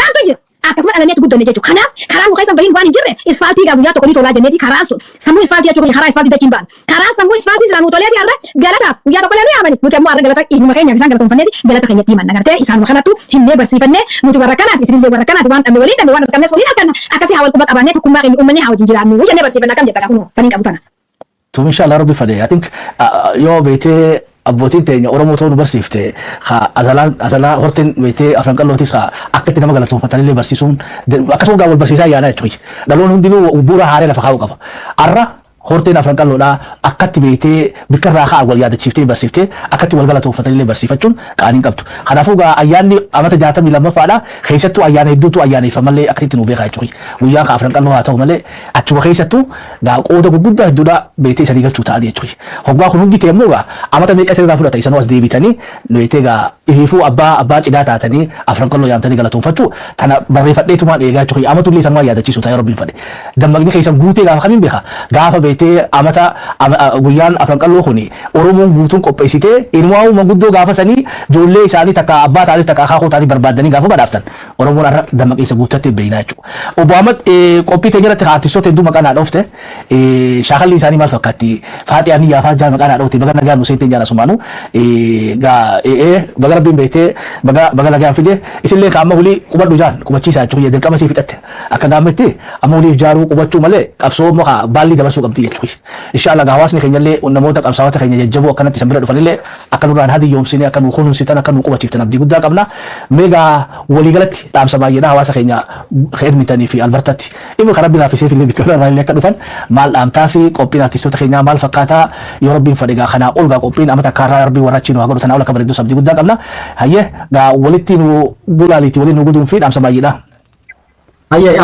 [SPEAKER 2] tantu jira akkasuma dhalanneetti guddanne jechuudha. Kanaaf karaa nu keessan bahin waan hin jirre isfaaltii gaa guyyaa tokko ni tolaa jenneeti karaa sun sammuu isfaaltii jechuun karaa isfaaltii dachiin ba'an karaa sammuu isfaaltii sila nu toleeti har'a galataaf guyyaa tokko illee yaamani nuti ammoo har'a galata ifuma keenyaaf isaan galatoonfanneeti galata keenyatti himanna gartee isaan kanattu himnee barsiifannee nuti warra kanaati isinillee warra kanaati waan dhabne waliin dhabne waan argamnes waliin arganna akkasii haa wal quba qabaannee tokkummaa keenya uummanni haa wajjin jiraannu jennee barsiifannaa kam jetta kunu faniin qabu tana.
[SPEAKER 1] Tum inshallah rabbi fadee I think yoo beetee abbootiin teenya Oromoo ta'uu nu barsiifte azalaa horteen beetee afran qallootis akka itti nama galatoonfatanillee barsiisuun akkasuma gaa wal barsiisaa yaana jechuudha. Dhaloon hundinuu bu'uura haaree lafa kaa'uu qaba. Arra horteen afran qalloodhaa akkatti beetee bikka irraa kaa'an wal yaadachiiftee barsiiftee akkatti wal galatoonfatanillee barsiifachuun qaaniin qabdu. Kanaafuu gaa ayyaanni amata 62ffaadha keessattuu ayyaana hedduutu ayyaaneffamallee akkatti nu beekaa jechuudha. Guyyaa ka afran qalloo haa ta'u malee achuma keessattuu gaa qooda gurguddaa hedduudha beetee isanii galchuu ta'anii jechuudha. Hoggaa kun hundi ta'e immoo gaa amata meeqa isinirraa fudhata isanuu as deebitanii beetee gaa ifiifuu abbaa cidhaa taatanii afran qalloo yaamtanii galatoonfachuu tana barreeffadheetumaan eegaa jechuudha. Amatullee isanuu yaadachiisu ta'ee rabbiin fadhe. Dammaqni keessan guutee gaafa kamiin beeka gaafa beetee amata guyyaan afran qalloo kuni Oromoon guutuun qopheessitee ilmoo maguddoo gaafa sanii ijoollee isaanii takka abbaa taanii takka akaakuu taanii barbaadanii gaafa badhaaftan Oromoon har'a dammaqeessa guuttattee beeynaa jechuudha. Obbo Ahmad qophii teenya irratti artistoota hedduu maqaa naa dhoofte shaakalli isaanii maal fakkaatti Faaxiyaan Iyyaafaa jaa maqaa naa dhoofte baga nagaan Hussein Teenjaan Asumaanuu baga rabbiin beektee baga nagaan fide isillee ka amma hulii qubadhu jaan qubachiisaa jechuudha dirqama sii fixatte akka gaammetti amma huliif jaaruu qubachuu malee qabsoo immoo baalli dabarsuu qabdi jechuudha. Inshallah hawaasni keenyallee namoota qabsaawota keenya jajjaboo akkanatti san bira dhufanillee akka nurraan hadi yoomsine akka nu kunuunsitan akka nu qubachiiftan abdii guddaa qabna. Meegaa waliigalatti dhaamsa baay'eedha hawaasa keenya Edmontanii fi Albertatti inni kan rabbiin hafisee fillee bikka irraa akka dhufan maal dhaamtaa fi qophiin artistoota keenyaa maal fakkaataa yoo rabbiin fedhe gaa kanaa ol gaa qophiin amata kaarraa rabbii warrachi nu haa godhu tanaa ol akka bareedduu abdii guddaa qabna. Hayyee gaa walitti nu gulaaliitii waliin nu guduun fi dhaamsa baay'eedha.
[SPEAKER 3] Hayyee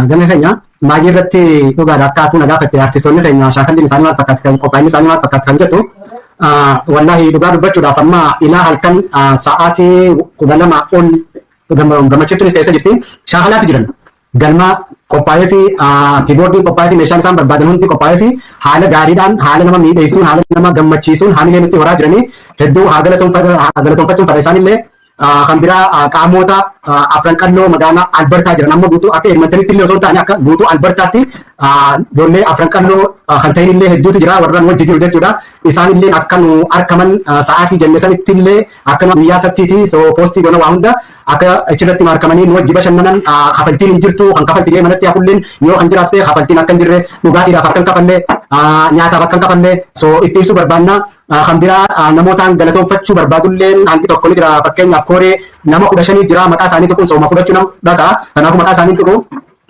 [SPEAKER 3] gana keenya maagii irratti dhugaadha akkaatuu nagaa fakkii artistoonni keenya shaakalliin isaanii maal fakkaatu kan qophaa'inni isaanii maal fakkaatu kan jedhu wallahi dhugaa dubbachuudhaaf amma ilaa halkan sa'aatii 12 ol gammachiiftuunis keessa jirti shaakalaatti jiran galma qophaa'ee fi kiiboordiin qophaa'ee fi meeshaan isaan barbaadan hundi qophaa'ee fi haala gaariidhaan haala nama miidheessuun haala nama gammachiisuun haamilee nutti horaa jiranii hedduu haa galatoonfachuun fara isaanillee kan biraa qaamota afran qalloo magaalaa Albertaa jiran amma guutuu akka Edmontanitti illee osoo hin taane akka guutuu Albertaatti ijoollee afran qalloo kan ta'in illee hedduutu jira warra wajji jiru jechuudha. Isaan illee akka nu argaman sa'aatii jenne sanitti illee akka nu guyyaa sabtiiti soo poostii goona waa hunda akka achirratti markamanii nu wajji bashannanan kafaltiin hin jirtu kan kafaltiilee manatti hafulleen yoo kan jiraate kafaltiin akka hin jirre dhugaatiidhaaf akka hin kafallee nyaataaf akka hin kafallee soo itti ibsuu barbaanna. Kan biraa namootaan galatoonfachuu barbaadulleen hangi tokko ni jira fakkeenyaaf kooree nama 15 jira maqaa isaanii tuquun sooma fudhachuu nama dhagaa kanaafuu maqaa isaanii tuqu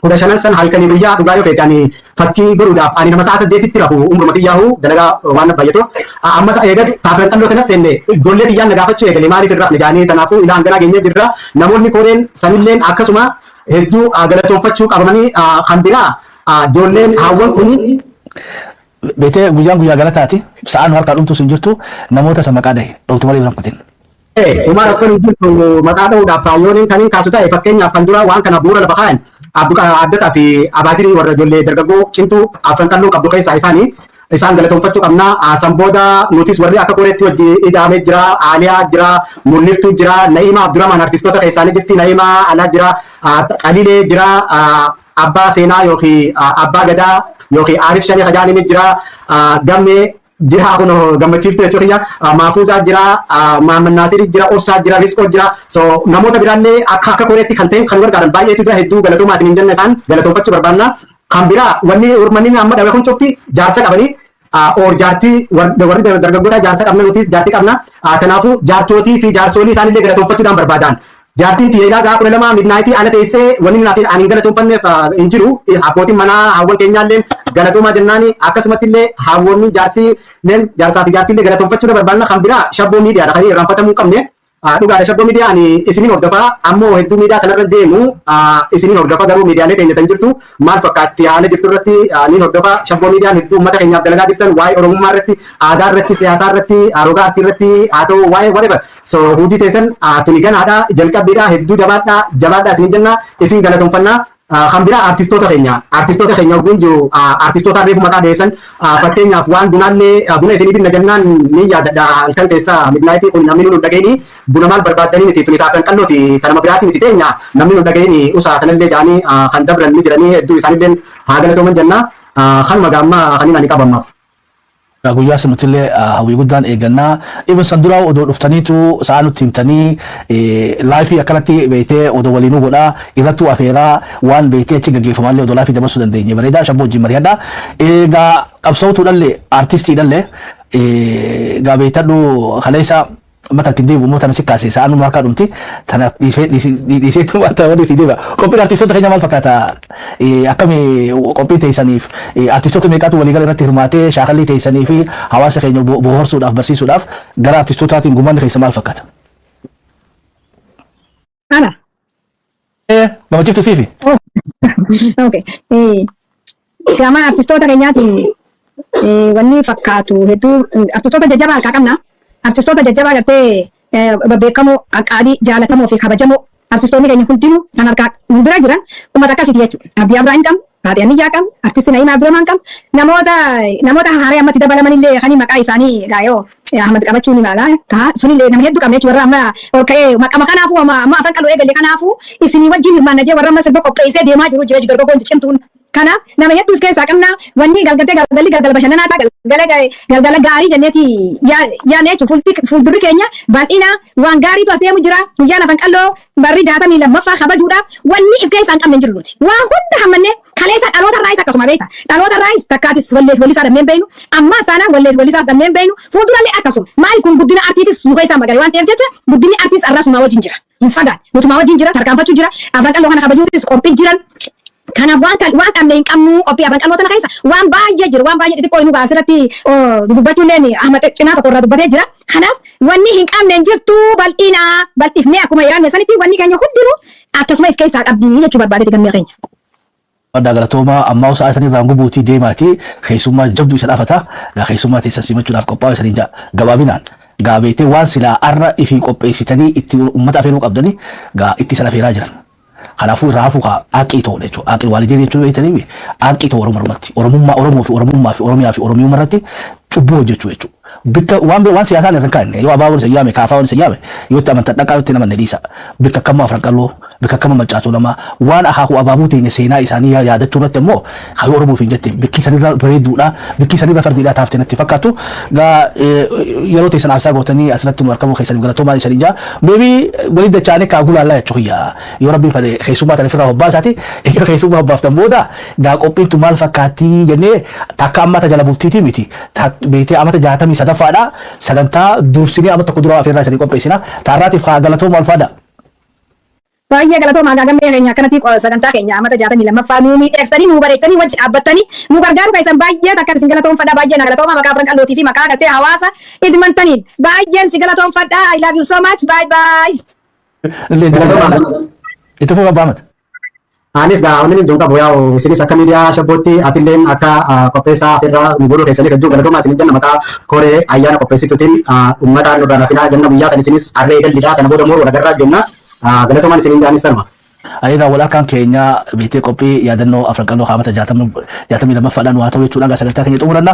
[SPEAKER 3] kudha shanan san halkanii guyyaa dhugaa yoo feete ani fakkii godhuudhaaf ani nama sa'a 8tti rafu umruma xiyyaa'u dalagaa waan baay'atu ammas eegatu taafiraan qalloo tanas seenne ijoollee xiyyaan nagaafachuu eegale maaliif irraa jaanii tanaafuu ilaan ganaa geenyee jirra namoonni koreen sanilleen akkasuma hedduu galatoonfachuu qabamanii kan biraa ijoolleen haawwan kuni
[SPEAKER 1] Beetee guyyaa galataati sa'aan harkaa dhumtu sun jirtu namoota isa maqaa dhahe dhowtu malee biran kutin.
[SPEAKER 3] Umar akkana jirtu maqaa dha'uudhaaf yooniin kaniin kaasu ta'e fakkeenyaaf kan dura waan kana bu'uura lafa kaa'an addataa fi abaadirii warra ijoollee dargaggoo cimtuu afran qalloo qabdu keessaa isaan galatoonfachuu qabna. Sanbooda nutis warri akka koreetti wajji ida'amee jira, Aaliyaa jira, Mul'iftuu jira, Na'imaa Abdurrahman artistoota keessaanii jirti, Na'imaa Alaa jira, Qalilee jira, Abbaa Seenaa yookiin Abbaa Gadaa yookiin Arif Shanii Kajaanii jira, Gammee jira kun gammachiiftu jechuudha. Maafuusaa jira, Maamman Naasir jira, Obsaa jira, Riskoo jira. So namoota biraallee akka koreetti kan ta'e kan gargaaran baay'eetu jira. Hedduu galatoomaa isin hin jenne isaan galatoonfachuu barbaanna. Kan biraa wanni uummanni amma dhabe kun cufti jaarsa qabanii or jaartii warri dargaggoota jaarsa qabna nuti jaartii qabna. Kanaafuu jaartootii fi jaarsolii isaanillee galatoonfachuudhaan barbaadan. Jaartiin tiyeelaa sa'a 12 midnaayitii ana teessee wanni naatiin ani galatoonfanneef hin jiru. Abbootiin manaa haawwan keenyaallee galatoomaa jennaani akkasumatti illee haawwonni jaarsaa fi jaartiillee galatoonfachuudha barbaanna. Kan biraa shabboo miidiyaadha kan irraanfatamuu hin qabne. Dhugaadha shabboo miidiyaa ani isiniin hordofaa ammoo hedduu miidiyaa kanarra deemu isiniin hordofa garuu miidiyaalee keenya tan jirtu maal fakkaatti haala jirtu irratti niin hordofa shabboo miidiyaan hedduu uummata keenyaaf dalagaa jirtan waa'ee oromummaa irratti aadaa irratti siyaasaa irratti roga artii irratti haa ta'u waa'ee whatever so hojii teessan tuni ganaadha jalqabbiidha hedduu jabaadha isin jenna isin galatoonfannaa. Kan biraa artistoota keenya oguun jiru artistoota reefu maqaa dhiyeessan fakkeenyaaf waan bunaallee buna isinii binna jennaan ni yaadadha halkan keessaa midnaayitii kun namni nu dhageenii buna maal barbaaddanii miti tuni taafan qallooti tanama biraatii miti teenya namni nu dhageenii usaa tanallee jaanii kan dabran ni jiranii hedduu isaanillee haa galatooman jenna kan magaammaa kaniin ani qabammaaf.
[SPEAKER 1] Guyyaa sanuttillee hawwii guddaan eeggannaa even san duraa odoo dhuftaniitu sa'a nutti himtanii laayifii akkanatti beektee odoo waliinuu godhaa irrattuu afeeraa waan beektee achi gaggeeffamaallee odoo laayifii dabarsuu dandeenye bareedaa shabboo wajjin mari'adha. Egaa qabsa'uutuudhallee artistiidhallee egaa beektadhu kaleessa mata itti deebi'u immoo tana si kaasee sa'aan nu harkaa dhumti tana dhiiseetu wanta wanni si deebi'a. Qophiin artistoota keenya maal fakkaata? Akkamii qophii teessaniif artistoota meeqaatu waliigala irratti hirmaatee shaakallii teessanii fi hawaasa keenya bohaarsuudhaaf barsiisuudhaaf gara artistootaatiin gumaanni keessa maal fakkaata?
[SPEAKER 2] Ana.
[SPEAKER 1] Gammachiiftu siifi?
[SPEAKER 2] Okay. Gama artistoota keenyaatiin wanni fakkaatu hedduu artistoota jajjabaa harkaa qabna. Artistoota jajjabaa gartee beekamoo qaqqaalii jaalatamoo fi kabajamoo artistoonni keenya hundinuu kan harkaa nu bira jiran uummata akkasiiti jechuudha. Abdii Abrahaam qabna, Faatee Aniyyaa qabna, artistii Na'imaa Abdurrahmaan qabna, namoota haaree ammatti dabalamanillee kan maqaa isaanii gaayoo Ahmad qabachuu ni maala. Sunillee nama hedduu qabna jechuudha. Warra amma ol ka'ee maqama kanaafuu amma afaan qal'oo eegalee kanaafuu isinii wajjin hirmaanna jee warra amma sirba qopheessee deemaa jiru jira dargaggoon cimtuun. Kanaaf nama hedduuf keessaa qabna wanni galgala bashannanaa ta'a galgala gaarii jenneeti yaadne jechuun fuuldurri keenya bal'ina waan gaariitu as deemu jira guyyaan afaan qalloo barri 62ffaa kabajuudhaaf wanni if keessaa hin qabne jiru nuti waa hunda hammannee kaleessa dhaloota irraayis akkasuma beekta dhaloota irraayis takkaatis walleef walisaa dhammeen beeynu amma saanaan walleef walisaas dhammeen beeynu fuuldurallee akkasuma maali kun guddina artiitis nu keessaa magari waan ta'eef jecha guddinni artiis arraas numaa wajjin jira hin fagaan nutumaa wajjin jira tarkaanfachuu jira afaan qalloo kana kabajuutis qophii jiran. Kanaaf waan qabne hin qabnu qophii afaan qalloo tana keessa waan baay'ee jira waan baay'ee xixiqqoo inni asirratti dubbachuulleen Ahmad cinaa tokko irraa dubbatee jira. Kanaaf wanni hin qabne hin jirtu bal'ifnee akkuma yaadne sanitti wanni keenya hundinuu akkasuma if keessaa qabdi jechuu barbaadeeti gammee keenya.
[SPEAKER 1] Adda galatooma ammaa usaa isaanii irraan gubuutii deemaati keessummaa jabduu isa dhaafata keessummaa teessan simachuudhaaf qophaa'u isaanii gabaabinaan gaabeetee waan silaa arra ifii qopheessitanii itti uummata afeeruu qabdanii itti sana feeraa jiran. Kanaafuu irraa hafuu haaqii ta'udha jechuudha. Haaqii waalideen jechuun beektanii haaqii ta'u Oromummaatti. Oromummaa fi Oromiyaa fi Oromiyummaa irratti cubbuu hojjechuu jechuudha. Bikka waan siyaasaan irra kaa'anne yoo abaaboon isa yaame kaafaa isa yaame yoo itti amantaa dhaqaa itti namanne dhiisa. Bikka akkama afran qalloo bikka akkama maccaatoo lama waan akaakuu abaabuu teenya seenaa isaanii yaadachuu irratti immoo hayoo Oromoof hin jette bikki sanirra bareeduudha bikki sanirra fardiidhaa taaftee natti fakkaatu yeroo teessan aarsaa gootanii asirratti nu argamu keessanii galatoomaa isaanii jaa beebii walii dachaanee kaa gulaallaa jechuudha yoo rabbiin fedhe keessummaa tan ofirraa hobbaa isaati egaa keessummaa hobbaaftan booda gaa qophiintu maal fakkaatti jennee takka ammata jala bultiitii miti beetee amata 63ffaadha sagantaa dursinee amma tokko dura afeerraa isaanii qopheessina taarraatiif haa galatoomaa ulfaadha.
[SPEAKER 2] Baay'ee galatoomaa gaagamee keenya akkanatti sagantaa keenya amata 62ffaa nuu miidheessanii nuu bareechanii wajji dhaabbattanii nu gargaaru keessan baay'ee takka isin galatoomfadhaa baay'ee na galatoomaa maqaa Afran Qallootii fi maqaa gartee hawaasa idmantaniin baay'een si galatoomfadhaa I love you so much bye bye.
[SPEAKER 1] Itu pun apa amat?
[SPEAKER 3] Anis gaa onni dun qabu yaa isinis akka miidiyaa shabbootti atilleen akka qopheessaa firraa guruu keessanii hedduu galatoomaa isin jenna maqaa koree ayyaana qopheessituutiin uummataan nurraa nafinaa jenna guyyaa san isinis harree galliidhaa kana booda moo walagarraa jenna galatoomaan isin jaanis kanuma.
[SPEAKER 1] Aina wala kan Kenya bete kopi ya danno Afran Qalloo hamata jatam 62 fadhan waa ta'u jechuudha sagantaa keenya xumuranna.